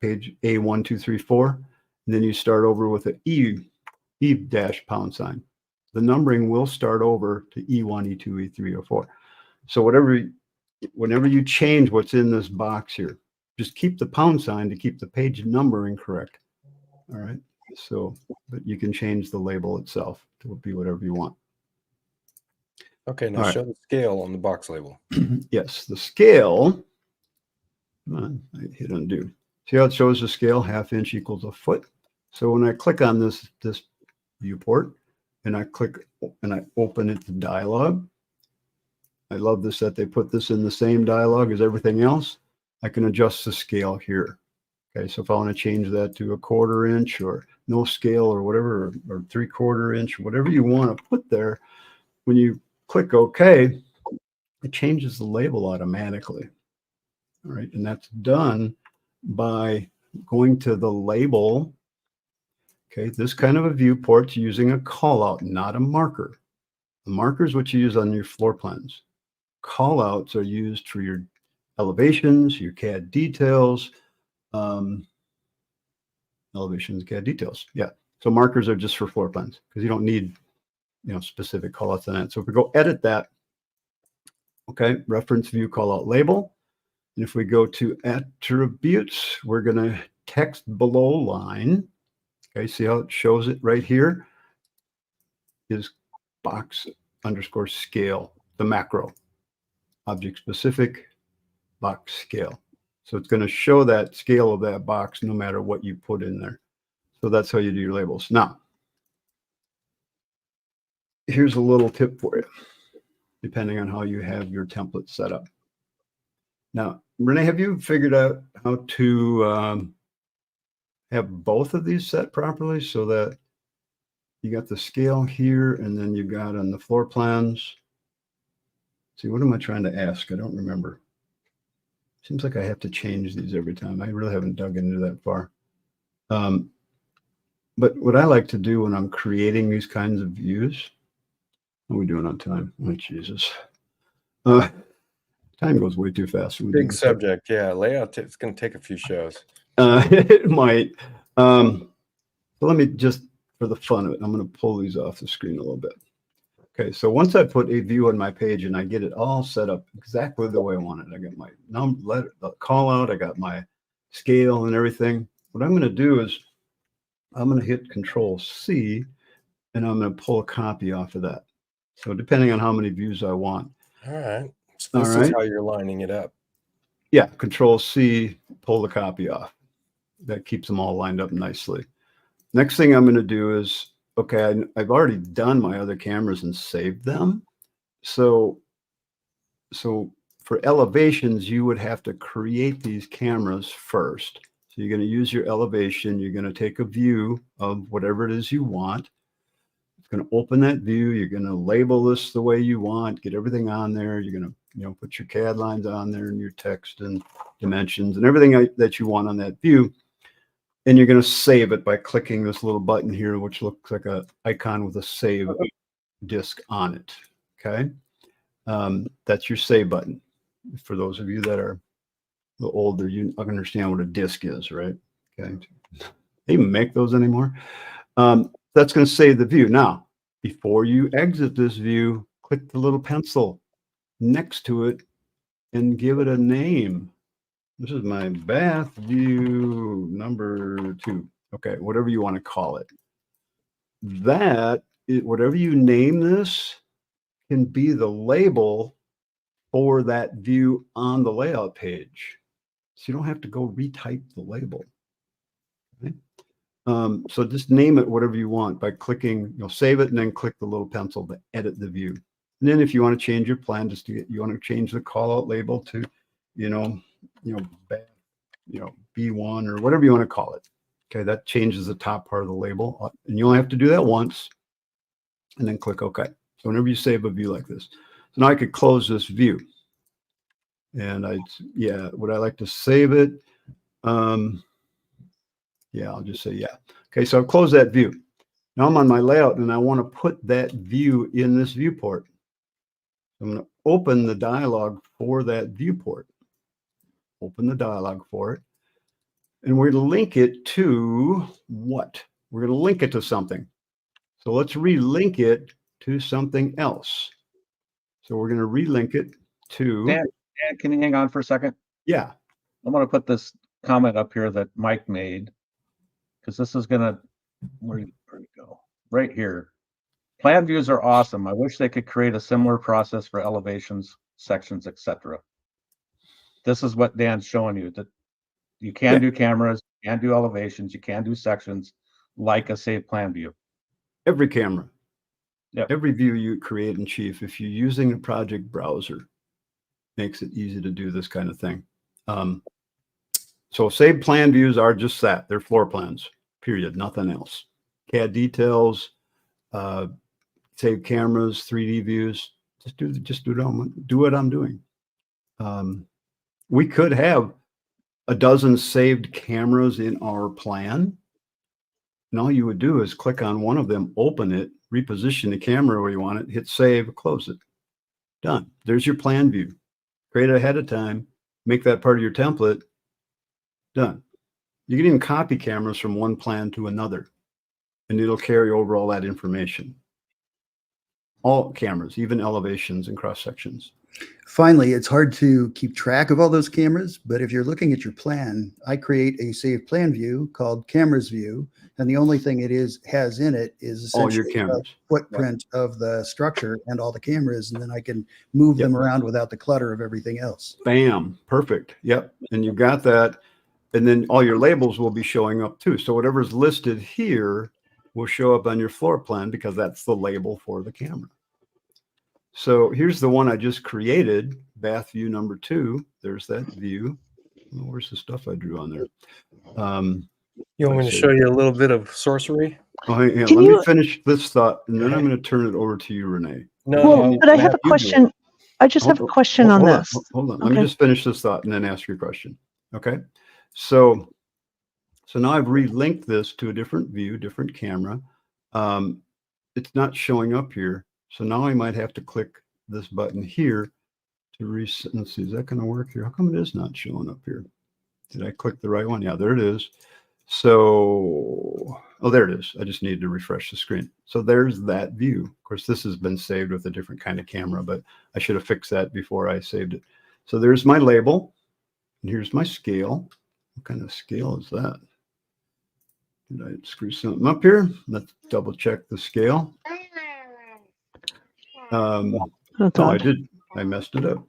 page A1, 2, 3, 4, and then you start over with an E- pound sign. The numbering will start over to E1, E2, E3, or 4. So whenever you change what's in this box here, just keep the pound sign to keep the page numbering correct. All right. So, but you can change the label itself to be whatever you want. Okay, now show the scale on the box label. Yes, the scale. Come on, I hit undo. See how it shows the scale? 1/2 inch equals a foot. So when I click on this viewport and I click and I open it to dialog, I love this that they put this in the same dialog as everything else. I can adjust the scale here. Okay, so if I want to change that to a 1/4 inch or no scale or whatever, or 3/4 inch, whatever you want to put there, when you click OK, it changes the label automatically. All right, and that's done by going to the label. Okay, this kind of a viewport's using a callout, not a marker. The marker is what you use on your floor plans. Callouts are used for your elevations, your CAD details, elevations, CAD details. Yeah. So markers are just for floor plans because you don't need, specific callouts on that. So if we go edit that, okay, reference view callout label. And if we go to attributes, we're going to text below line. Okay, see how it shows it right here? Is box underscore scale, the macro, object specific, box scale. So it's going to show that scale of that box no matter what you put in there. So that's how you do your labels. Now, here's a little tip for you, depending on how you have your template set up. Now, Renee, have you figured out how to have both of these set properly so that you got the scale here and then you got on the floor plans? See, what am I trying to ask? I don't remember. Seems like I have to change these every time. I really haven't dug into that far. But what I like to do when I'm creating these kinds of views, how are we doing on time? Oh, Jesus. Time goes way too fast. Big subject. Yeah. Layout. It's going to take a few shows. It might. So let me just, for the fun of it, I'm going to pull these off the screen a little bit. Okay, so once I put a view on my page and I get it all set up exactly the way I want it, I got my letter, call out, I got my scale and everything. What I'm going to do is I'm going to hit Control C and I'm going to pull a copy off of that. So depending on how many views I want. All right. So this is how you're lining it up. Yeah, Control C, pull the copy off. That keeps them all lined up nicely. Next thing I'm going to do is, okay, I've already done my other cameras and saved them. So for elevations, you would have to create these cameras first. So you're going to use your elevation. You're going to take a view of whatever it is you want. It's going to open that view. You're going to label this the way you want, get everything on there. You're going to, put your CAD lines on there and your text and dimensions and everything that you want on that view. And you're going to save it by clicking this little button here, which looks like an icon with a save disk on it. Okay. That's your save button. For those of you that are a little older, you understand what a disk is, right? Okay. They even make those anymore. That's going to save the view. Now, before you exit this view, click the little pencil next to it and give it a name. This is my bath view number 2. Okay, whatever you want to call it. Whatever you name this can be the label for that view on the layout page. So you don't have to go retype the label. Okay? So just name it whatever you want by clicking, save it and then click the little pencil to edit the view. And then if you want to change your plan, you want to change the call out label to, B1 or whatever you want to call it. Okay, that changes the top part of the label. And you only have to do that once and then click OK. So whenever you save a view like this. So now I could close this view. And would I like to save it? Yeah, I'll just say yeah. Okay, so I've closed that view. Now I'm on my layout and I want to put that view in this viewport. I'm going to open the dialog for that viewport. Open the dialog for it. And we're going to link it to what? We're going to link it to something. So let's relink it to something else. So we're going to relink it to... Dan, can you hang on for a second? Yeah. I'm going to put this comment up here that Mike made, because this is going to... Where did it go? Right here. Plan views are awesome. I wish they could create a similar process for elevations, sections, etc. This is what Dan's showing you, that you can do cameras, you can do elevations, you can do sections like a saved plan view. Every camera. Yep. Every view you create in Chief, if you're using a project browser, makes it easy to do this kind of thing. So saved plan views are just that. They're floor plans, period, nothing else. CAD details, saved cameras, 3D views, just do what I'm doing. We could have a dozen saved cameras in our plan. And all you would do is click on one of them, open it, reposition the camera where you want it, hit save, close it. Done. There's your plan view. Create it ahead of time, make that part of your template. Done. You can even copy cameras from one plan to another. and it'll carry over all that information. All cameras, even elevations and cross sections. Finally, it's hard to keep track of all those cameras, but if you're looking at your plan, I create a saved plan view called cameras view. And the only thing has in it is All your essentially cameras. a footprint of the structure and all the cameras. And then I can move them around without the clutter of everything else. Bam, perfect. Yep. And you got that. And then all your labels will be showing up too. So whatever's listed here will show up on your floor plan because that's the label for the camera. So here's the one I just created, bath view number 2. There's that view. Oh, where's the stuff I drew on there? You want me to show you a little bit of sorcery? Oh, hang on. Let me finish this thought, and then I'm going to turn it over to you, Renee. No, but I have a question. I just have a question on this. Hold on. Let me just finish this thought and then ask your question. Okay. So now I've relinked this to a different view, different camera. It's not showing up here. So now I might have to click this button here to reset. Let's see, is that going to work here? How come it is not showing up here? Did I click the right one? Yeah, there it is. So, oh, there it is. I just need to refresh the screen. So there's that view. Of course, this has been saved with a different kind of camera, but I should have fixed that before I saved it. So there's my label, and here's my scale. What kind of scale is that? Did I screw something up here? Let's double check the scale. No, I did. I messed it up.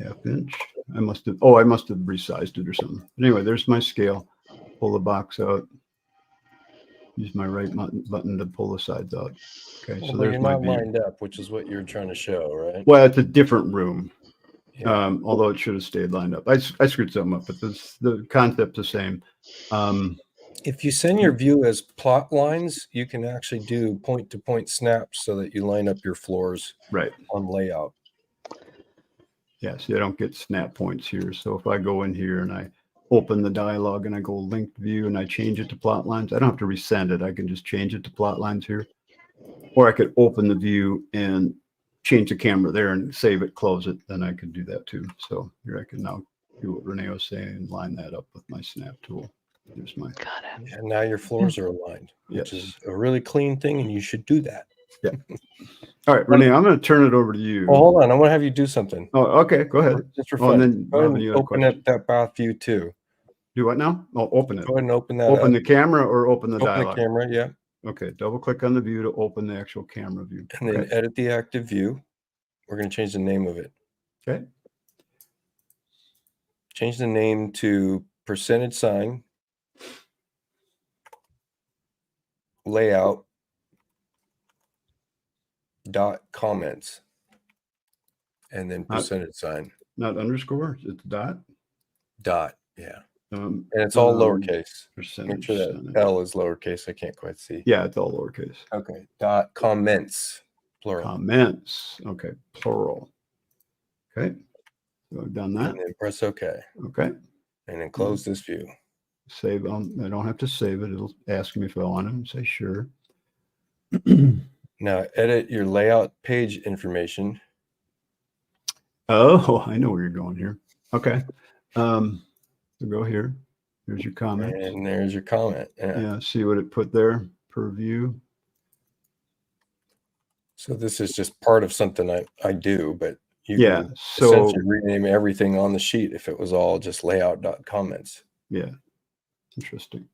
Half inch. I must have resized it or something. But anyway, there's my scale. Pull the box out. Use my right button to pull the sides out. Okay, so there's my view. Lined up, which is what you're trying to show, right? Well, it's a different room. Yeah. Although it should have stayed lined up. I screwed something up, but the concept's the same. If you send your view as plot lines, you can actually do point-to-point snaps so that you line up your floors right on layout. Yeah, see, I don't get snap points here. So if I go in here and I open the dialog and I go linked view and I change it to plot lines, I don't have to resend it. I can just change it to plot lines here. Or I could open the view and change the camera there and save it, close it. Then I could do that too. So here I can now do what Renee was saying and line that up with my snap tool. There's my. Got it. And now your floors are aligned, which Yes. is a really clean thing, and you should do that. Yeah. All right, Renee, I'm going to turn it over to you. Oh, hold on. I want to have you do something. Oh, okay. Go ahead. Just for Oh, fun. and then Go ahead Robin, and you had a open question. up that bath view too. Do what now? Oh, open it. Go ahead and open that Open up. the camera or open the Open dialog? the camera, yeah. Okay, double click on the view to open the actual camera view. And then Okay. edit the active view. We're going to change the name of it. Okay. Change the name to %sign layout dot comments, and then %sign Not underscore, it's dot. dot, yeah. And And it's all lowercase. Make percentage. sure that L is lowercase. I can't quite see. Yeah, it's all lowercase. Okay. Dot comments, plural. Comments. Okay, plural. Okay, so I've done that. And then press OK. Okay, And then close this view. save. I don't have to save it. It'll ask me if I want it and say sure. Now edit your layout page information. Oh, I know where you're going here. Okay. So go here. Here's your comment. And there's your comment. Yeah. Yeah, see what it put there per view. So this is just part of something I do, but you Yeah, can so essentially rename everything on the sheet if it was all just layout.comments. yeah, interesting.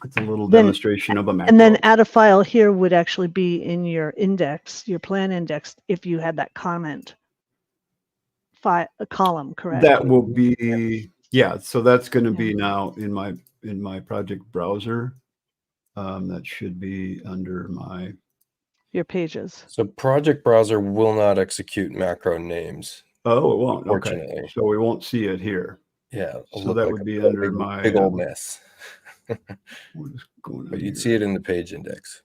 It's a little Then- demonstration of a macro. And then add a file here would actually be in your index, your plan index, if you had that comment a column, correct? That will be, yeah, so that's going to be now in my project browser. That should be under my, Your pages. So project browser will not execute macro names. oh, it won't. Okay, Unfortunately. so we won't see it here. Yeah. it'll So look that like would a be big- under my, big old mess. what is going on But you'd here? see it in the page index.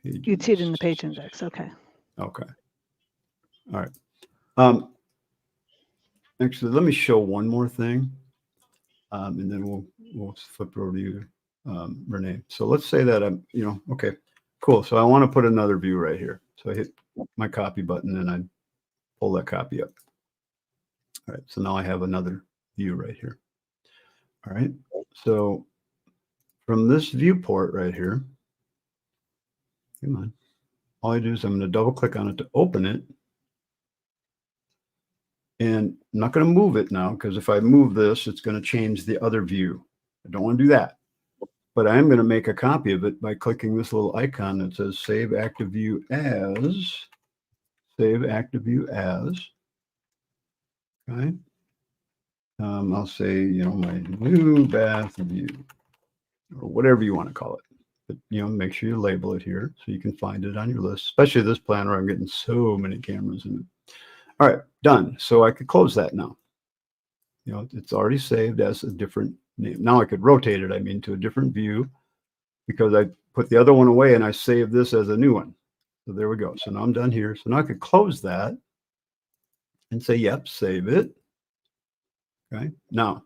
You'd see it in the page index. Okay. Okay. All right. Actually, let me show one more thing, and then we'll flip over to you, Renee. So let's say that okay, cool. So I want to put another view right here. So I hit my copy button and I pull that copy up. All right. So now I have another view right here. All right. So from this viewport right here, come on, all I do is I'm going to double click on it to open it. And I'm not going to move it now, because if I move this, it's going to change the other view. I don't want to do that. But I am going to make a copy of it by clicking this little icon that says Save Active View As. Save Active View As. Okay. I'll say, you know, my new bath view, or whatever you want to call it. But, you know, make sure you label it here so you can find it on your list, especially this plan where I'm getting so many cameras in it. All right, done. So I could close that now. You know, it's already saved as a different name. Now I could rotate it, I mean, to a different view, because I put the other one away and I saved this as a new one. So there we go. So now I'm done here. So now I could close that and say, yep, save it. Okay. Now,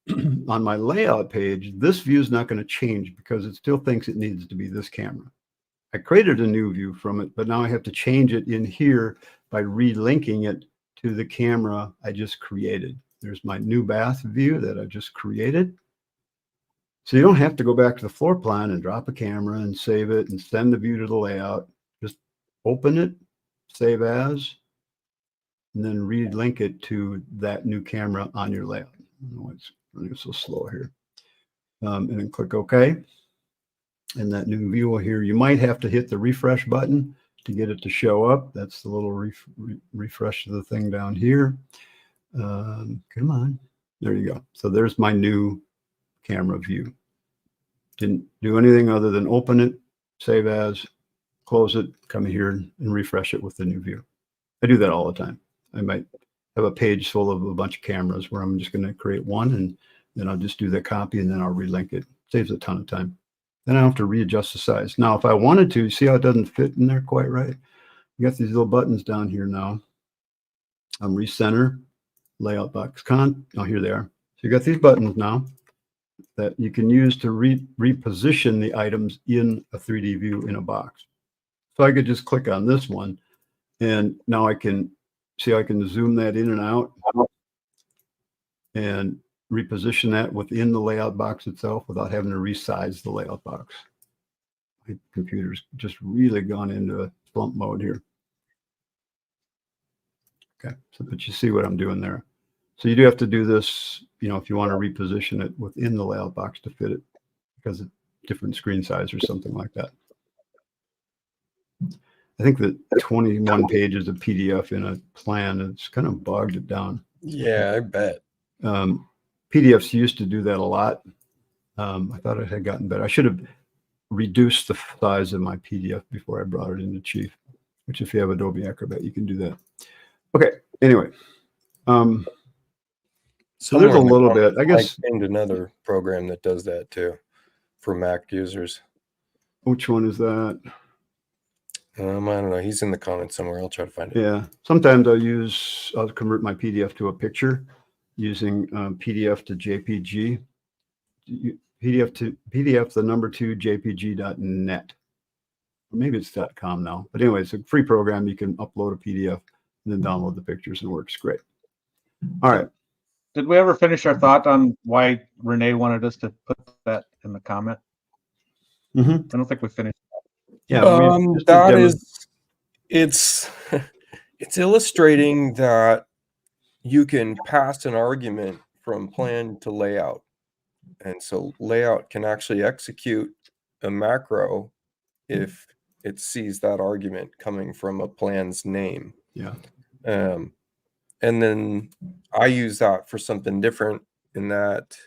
on my layout page, this view is not going to change because it still thinks it needs to be this camera. I created a new view from it, but now I have to change it in here by relinking it to the camera I just created. There's my new bath view that I just created. So you don't have to go back to the floor plan and drop a camera and save it and send the view to the layout. Just open it, save as, and then relink it to that new camera on your layout. I don't know why it's running so slow here. And then click OK. And that new view will here. You might have to hit the refresh button to get it to show up. That's the little refresh of the thing down here. Come on. There you go. So there's my new camera view. Didn't do anything other than open it, save as, close it, come here and refresh it with the new view. I do that all the time. I might have a page full of a bunch of cameras where I'm just going to create one, and then I'll just do the copy and then I'll relink it. Saves a ton of time. Then I have to readjust the size. Now, if I wanted to, see how it doesn't fit in there quite right? You got these little buttons down here now. Recenter, layout box, oh, here they are. So you got these buttons now that you can use to reposition the items in a 3D view in a box. So I could just click on this one, and now I can see I can zoom that in and out and reposition that within the layout box itself without having to resize the layout box. My computer's just really gone into a slump mode here. Okay, so but you see what I'm doing there. So you do have to do this, you know, if you want to reposition it within the layout box to fit it because of different screen size or something like that. I think that 21 pages of PDF in a plan, it's kind of bogged it down. Yeah, I bet. PDFs used to do that a lot. I thought it had gotten better. I should have reduced the size of my PDF before I brought it into Chief, which if you have Adobe Acrobat, you can do that. Okay, anyway. So there's a little bit, I guess. I named another program that does that too for Mac users. Which one is that? I don't know. He's in the comments somewhere. I'll try to find it. Yeah. Sometimes I'll convert my PDF to a picture using PDF to JPG. PDF the number 2 JPG.net. Or maybe it's .com now. But anyway, it's a free program. You can upload a PDF and then download the pictures, and it works great. All right. Did we ever finish our thought on why Renee wanted us to put that in the comment? Mm-hmm. I don't think we finished. Yeah, that is, it's illustrating that you can pass an argument from plan to layout. And so layout can actually execute a macro if it sees that argument coming from a plan's name. Yeah. And then I use that for something different in that,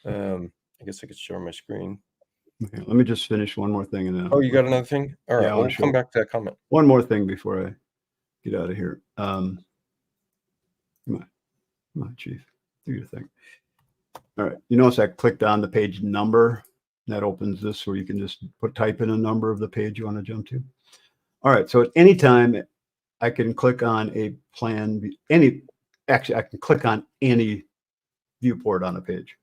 I guess I could share my screen. Okay, let me just finish one more thing. And then you got another thing? All right, yeah, we'll come back to that comment. One more thing before I get out of here. Come on, Chief, do your thing. All right, you notice I clicked on the page number. That opens this where you can just type in a number of the page you want to jump to. All right, so at any time, I can click on a plan. Actually, I can click on any viewport on a page,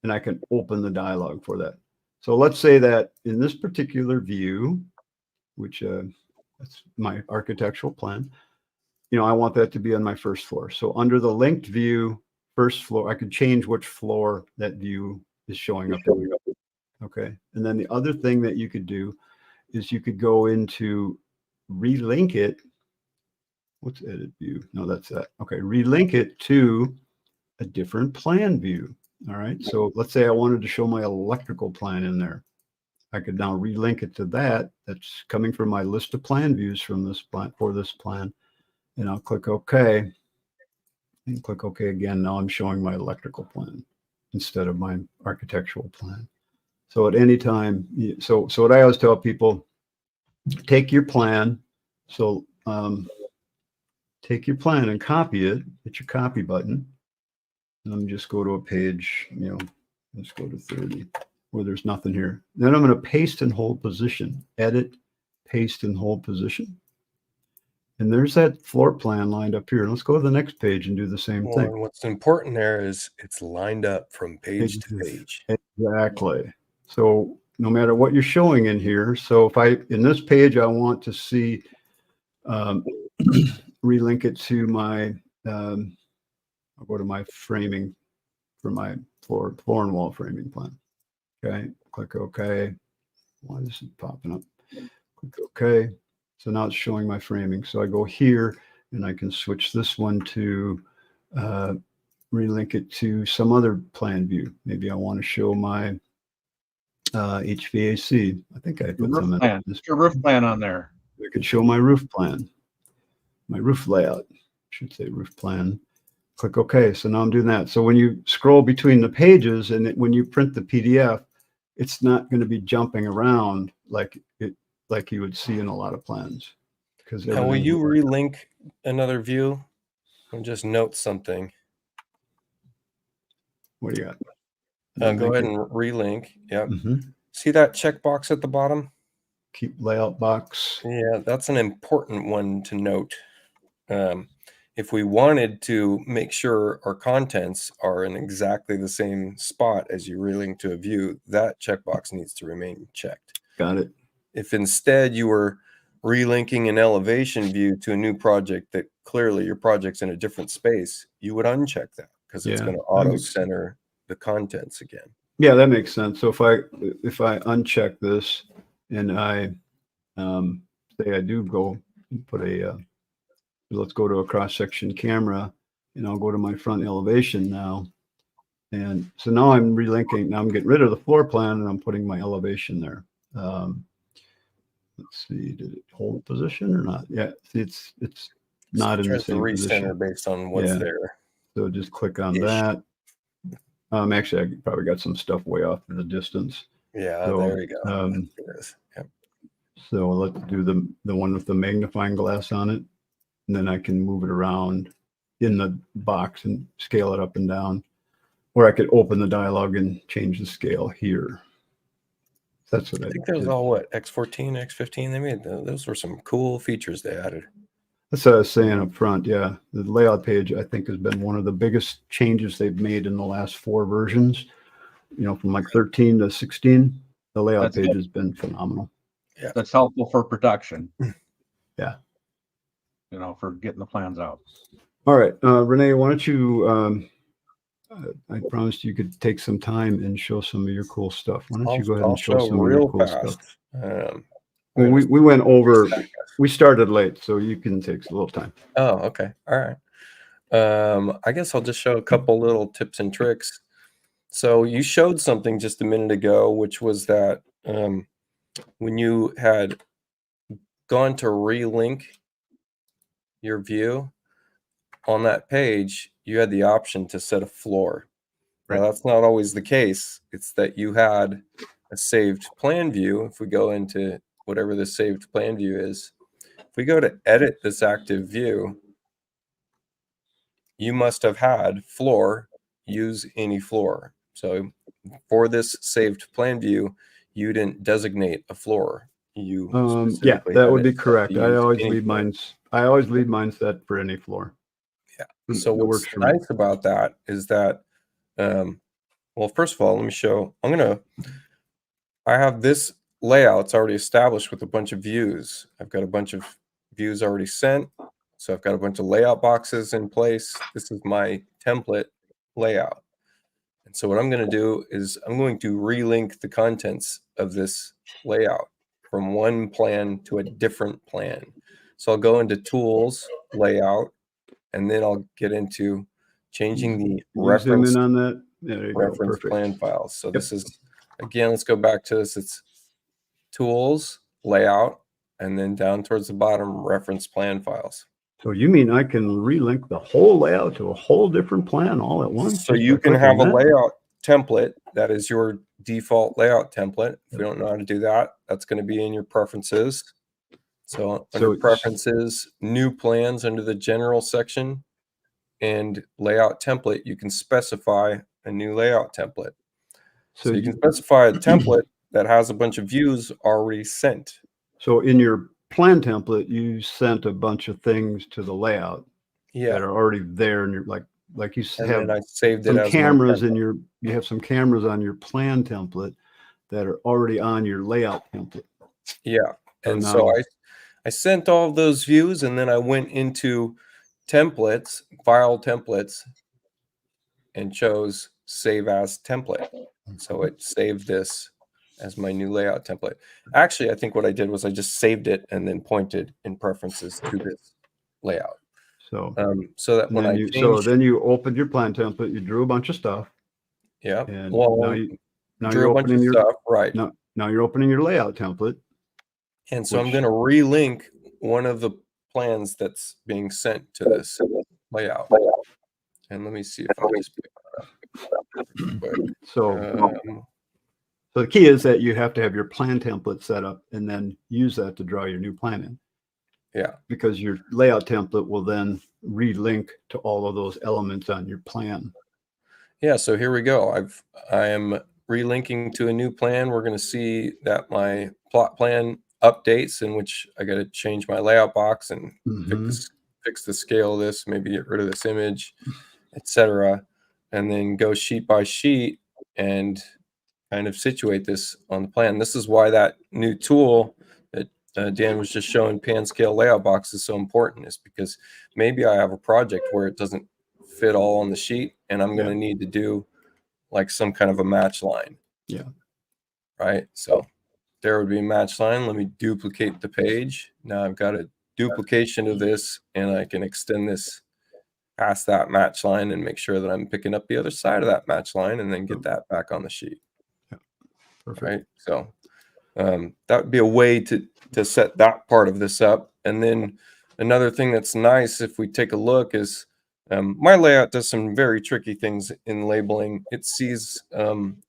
and I can open the dialog for that. So let's say that in this particular view, which that's my architectural plan, you know, I want that to be on my first floor. So under the linked view, first floor, I could change which floor that view is showing up. Okay. And then the other thing that you could do is you could go into relink it. What's edit view? No, that's that. Okay. Relink it to a different plan view. All right. So let's say I wanted to show my electrical plan in there. I could now relink it to that. That's coming from my list of plan views from this plan for this plan. And I'll click OK. And click OK again. Now I'm showing my electrical plan instead of my architectural plan. So at any time, so what I always tell people, take your plan. So take your plan and copy it. Hit your copy button. And let me just go to a page, let's go to 30 where there's nothing here. Then I'm going to paste and hold position. Edit, paste and hold position. And there's that floor plan lined up here. Let's go to the next page and do the same thing. And what's important there is it's lined up from page to page. Exactly. So no matter what you're showing in here. So if in this page, I want to see, relink it to my, I'll go to my framing for my floor and wall framing plan. Okay. Click OK. Why is it popping up? Click OK. So now it's showing my framing. So I go here and I can switch this one to relink it to some other plan view. Maybe I want to show my HVAC. I think I put some in. Just your roof plan on there. I could show my roof plan, my roof layout. I should say roof plan. Click OK. So now I'm doing that. So when you scroll between the pages and when you print the PDF, it's not going to be jumping around like you would see in a lot of plans. Now, will you relink another view and just note something? What do you got? Go ahead and relink. Yep. See that checkbox at the bottom? Keep layout box. Yeah, that's an important one to note. If we wanted to make sure our contents are in exactly the same spot as you relink to a view, that checkbox needs to remain checked. Got it. If instead you were relinking an elevation view to a new project that clearly your project's in a different space, you would uncheck that because it's going to auto center the contents again. Yeah, that makes sense. So if I uncheck this and I say I do go and put let's go to a cross-section camera and I'll go to my front elevation now. And so now I'm relinking. Now I'm getting rid of the floor plan and I'm putting my elevation there. Let's see, did it hold position or not? Yeah, see, it's not in the same position. Recenter based on what's there. So just click on that. Actually, I probably got some stuff way off in the distance. Yeah, so, there you go. Yep. So let's do the one with the magnifying glass on it. And then I can move it around in the box and scale it up and down. Or I could open the dialog and change the scale here. That's what I think that was all what, X14, X15 they made. Those were some cool features they added. That's what I was saying up front. Yeah, the layout page I think has been one of the biggest changes they've made in the last 4 versions. From like 13 to 16, the layout page has been phenomenal. Yeah, that's helpful for production. Yeah, for getting the plans out. All right, Renee, why don't you? I promised you could take some time and show some of your cool stuff. Why don't you go ahead and show some of your cool stuff? Well, we went over. We started late, so you can take a little time. Oh, okay. All right. I guess I'll just show a couple little tips and tricks. So you showed something just a minute ago, which was that when you had gone to relink your view on that page, you had the option to set a floor. Now, that's not always the case. It's that you had a saved plan view. If we go into whatever the saved plan view is, if we go to edit this active view, you must have had floor, use any floor. So for this saved plan view, you didn't designate a floor. You yeah, that would be correct. I always leave mine set for any floor. Yeah. So what's nice about that is that, well, first of all, let me show. I have this layout's already established with a bunch of views. I've got a bunch of views already sent. So I've got a bunch of layout boxes in place. This is my template layout. So what I'm going to do is I'm going to relink the contents of this layout from one plan to a different plan. So I'll go into Tools, Layout, and then I'll get into changing the Zoom reference in on that. Yeah, there you go. reference Perfect. plan files. So this is, again, let's go back to this. It's Tools, Layout, and then down towards the bottom, reference plan files. So you mean I can relink the whole layout to a whole different plan all at once? So you can have a layout template that is your default layout template. If you don't know how to do that, that's going to be in your preferences. So under preferences, new plans under the general section and layout template, you can specify a new layout template. So you can specify a template that has a bunch of views already sent. So in your plan template, you sent a bunch of things to the layout that are already there, and you're like you have I saved some it as cameras in your. You have some cameras on your plan template that are already on your layout template. Yeah, and so I sent all of those views, and then I went into templates, file templates, and chose save as template. So it saved this as my new layout template. Actually, I think what I did was I just saved it and then pointed in preferences to this layout. So, so that when then you opened your plan template, you drew a bunch of stuff. Yeah. And well, now drew you're a bunch opening of your stuff, right? Now you're opening your layout template. And so I'm going to relink one of the plans that's being sent to this layout. And let me see if I just pick that up. So the key is that you have to have your plan template set up and then use that to draw your new plan in. Yeah. Because your layout template will then relink to all of those elements on your plan. Yeah. So here we go. I am relinking to a new plan. We're going to see that my plot plan updates, in which I got to change my layout box and fix the scale of this, maybe get rid of this image, etc., and then go sheet by sheet and kind of situate this on the plan. This is why that new tool that Dan was just showing, pan scale layout box, is so important, is because maybe I have a project where it doesn't fit all on the sheet and I'm going to need to do like some kind of a match line. Yeah. Right. So there would be a match line. Let me duplicate the page. Now I've got a duplication of this, and I can extend this past that match line and make sure that I'm picking up the other side of that match line and then get that back on the sheet. Yeah. Perfect. Right. So that would be a way to set that part of this up. And then another thing that's nice, if we take a look, is my layout does some very tricky things in labeling. It sees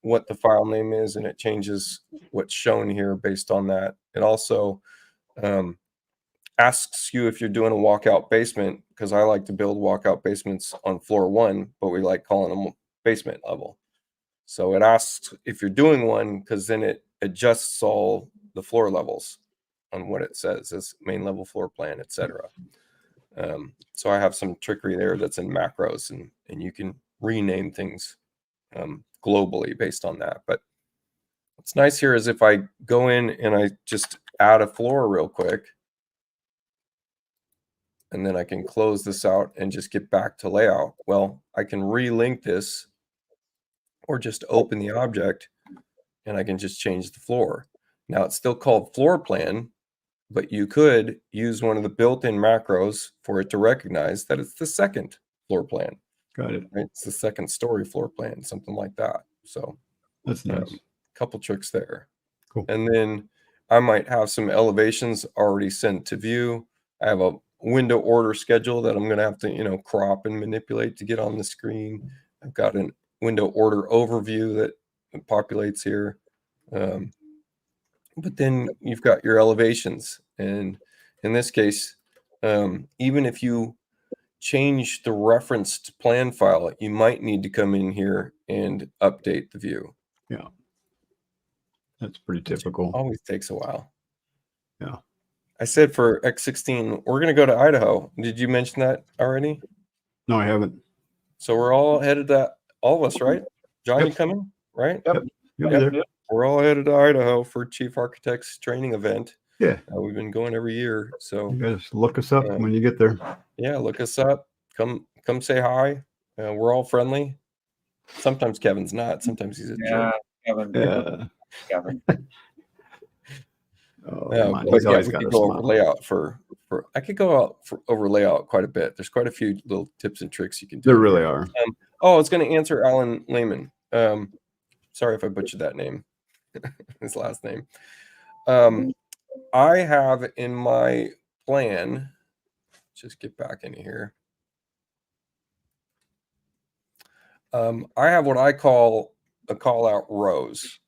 what the file name is, and it changes what's shown here based on that. It also asks you if you're doing a walkout basement, because I like to build walkout basements on floor 1, but we like calling them basement level. So it asks if you're doing one, because then it adjusts all the floor levels on what it says as main level floor plan, etc. So I have some trickery there that's in macros, and you can rename things globally based on that. But what's nice here is if I go in and I just add a floor real quick, and then I can close this out and just get back to layout. Well, I can relink this or just open the object and I can just change the floor. Now it's still called floor plan, but you could use one of the built-in macros for it to recognize that it's the second floor plan. Got it. Right? It's the second story floor plan, something like that. So that's nice. Couple tricks there. Cool. And then I might have some elevations already sent to view. I have a window order schedule that I'm going to have to, crop and manipulate to get on the screen. I've got a window order overview that populates here. But then you've got your elevations. And in this case, even if you change the referenced plan file, you might need to come in here and update the view. Yeah. That's pretty typical. It always takes a while. Yeah. I said for X16, we're going to go to Idaho. Did you mention that already? No, I haven't. So we're all headed to, all of us, right? John, Yep. you coming? Right? Yep. You'll be there. Yep. We're all headed to Idaho for Chief Architect's training event. Yeah. We've been going every year. So you guys look us up when you get there. Yeah, look us up. Come say hi. We're all friendly. Sometimes Kevin's not. Sometimes he's a jerk. Kevin. Yeah. Kevin. Oh, come on. But He's yeah, always we got could a go over smile. layout for I could go out over layout quite a bit. There's quite a few little tips and tricks you can do. There really are. I was going to answer Alan Lehman. Sorry if I butchered that name, his last name. I have in my plan, just get back into here. I have what I call a call out rows.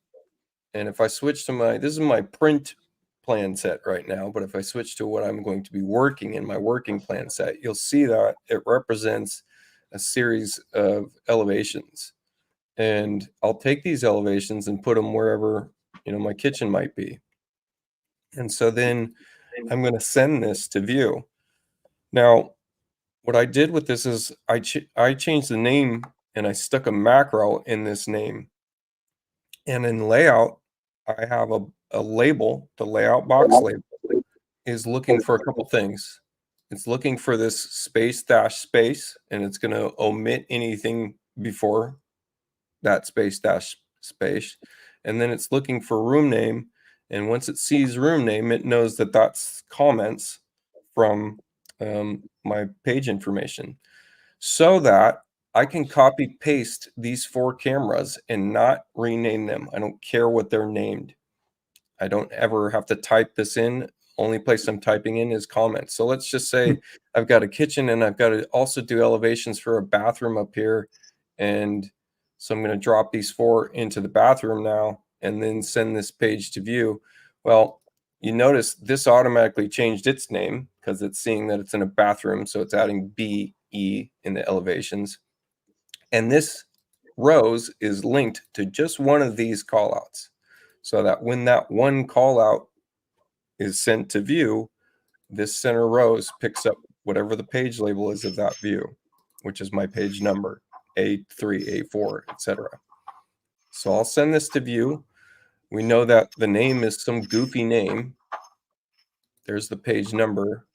And if I switch to this is my print plan set right now, but if I switch to what I'm going to be working in my working plan set, you'll see that it represents a series of elevations. And I'll take these elevations and put them wherever, my kitchen might be. And so then I'm going to send this to view. Now, what I did with this is I changed the name and I stuck a macro in this name. And in layout, I have a label, the layout box label is looking for a couple things. It's looking for this space dash space, and it's going to omit anything before that space dash space. And then it's looking for room name. And once it sees room name, it knows that that's comments from my page information, so that I can copy paste these 4 cameras and not rename them. I don't care what they're named. I don't ever have to type this in. Only place I'm typing in is comments. So let's just say I've got a kitchen and I've got to also do elevations for a bathroom up here. And so I'm going to drop these 4 into the bathroom now and then send this page to view. Well, you notice this automatically changed its name because it's seeing that it's in a bathroom. So it's adding BE in the elevations. And this rows is linked to just one of these callouts, so that when that one callout is sent to view, this center rows picks up whatever the page label is of that view, which is my page number, A3, A4, etc. So I'll send this to view. We know that the name is some goofy name. There's the page number.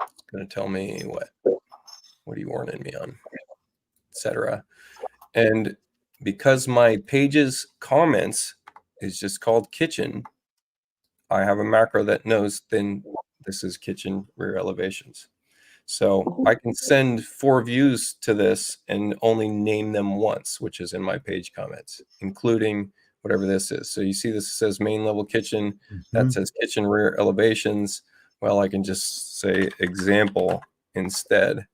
It's going to tell me what are you warning me on, etc. And because my page's comments is just called kitchen, I have a macro that knows then this is kitchen rear elevations. So I can send 4 views to this and only name them once, which is in my page comments, including whatever this is. So you see this says main level kitchen, that says kitchen rear elevations. Well, I can just say example instead,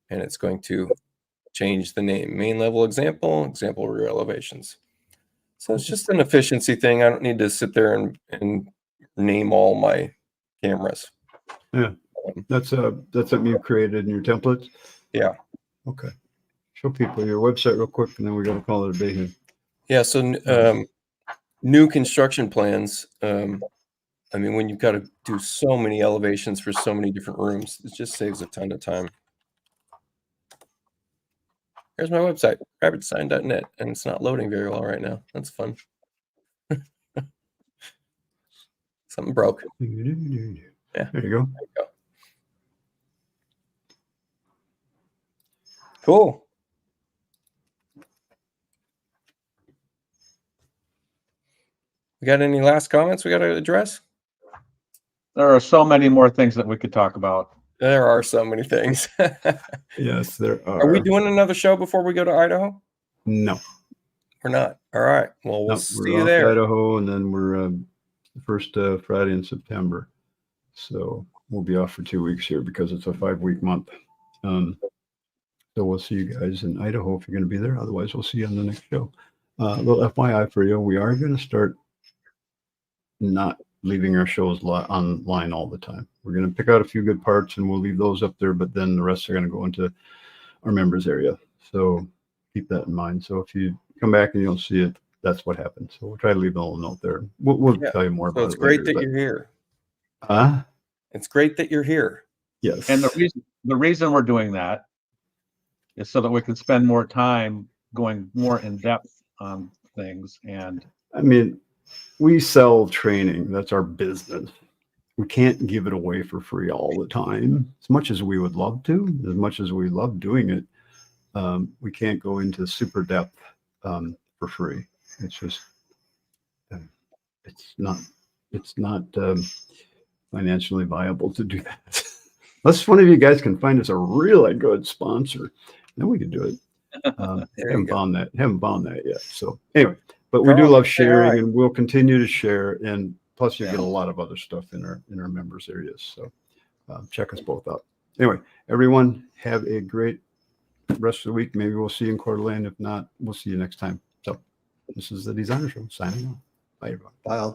and it's going to change the name. Main level example rear elevations. So it's just an efficiency thing. I don't need to sit there and name all my cameras. Yeah. That's something you created in your templates? Yeah. Okay. Show people your website real quick, and then we're going to call it a day here. Yeah. So new construction plans. I mean, when you've got to do so many elevations for so many different rooms, it just saves a ton of time. Here's my website, rabbitsign.net, and it's not loading very well right now. That's fun. Something broke. Yeah. There you go. Cool. We got any last comments we got to address? There are so many more things that we could talk about. There are so many things. Yes, there are. Are we doing another show before we go to Idaho? No. We're not. All right. Well, we'll No, see we're you off there. Idaho, and then we're the first Friday in September. So we'll be off for 2 weeks here because it's a 5-week month. So we'll see you guys in Idaho if you're going to be there. Otherwise, we'll see you on the next show. A little FYI for you, we are going to start not leaving our shows online all the time. We're going to pick out a few good parts and we'll leave those up there, but then the rest are going to go into our members area. So keep that in mind. So if you come back and you'll see it, that's what happened. So we'll try to leave a little note there. We'll tell you more about it. So it's great that you're here. It's great that you're here. Yes. And the reason we're doing that is so that we can spend more time going more in depth on things. And I mean, we sell training. That's our business. we can't give it away for free all the time, as much as we would love to, as much as we love doing it. We can't go into super depth for free. It's just, it's not financially viable to do that. Unless one of you guys can find us a really good sponsor, then we can do it. Haven't found that yet. So anyway, but we do love sharing, and we'll continue to share. And plus, you get a lot of other stuff in our members areas. So check us both out. Anyway, everyone, have a great rest of the week. Maybe we'll see you in Coeur d'Alene. If not, we'll see you next time. So this is the Designer Show signing off. Bye, everyone. Bye.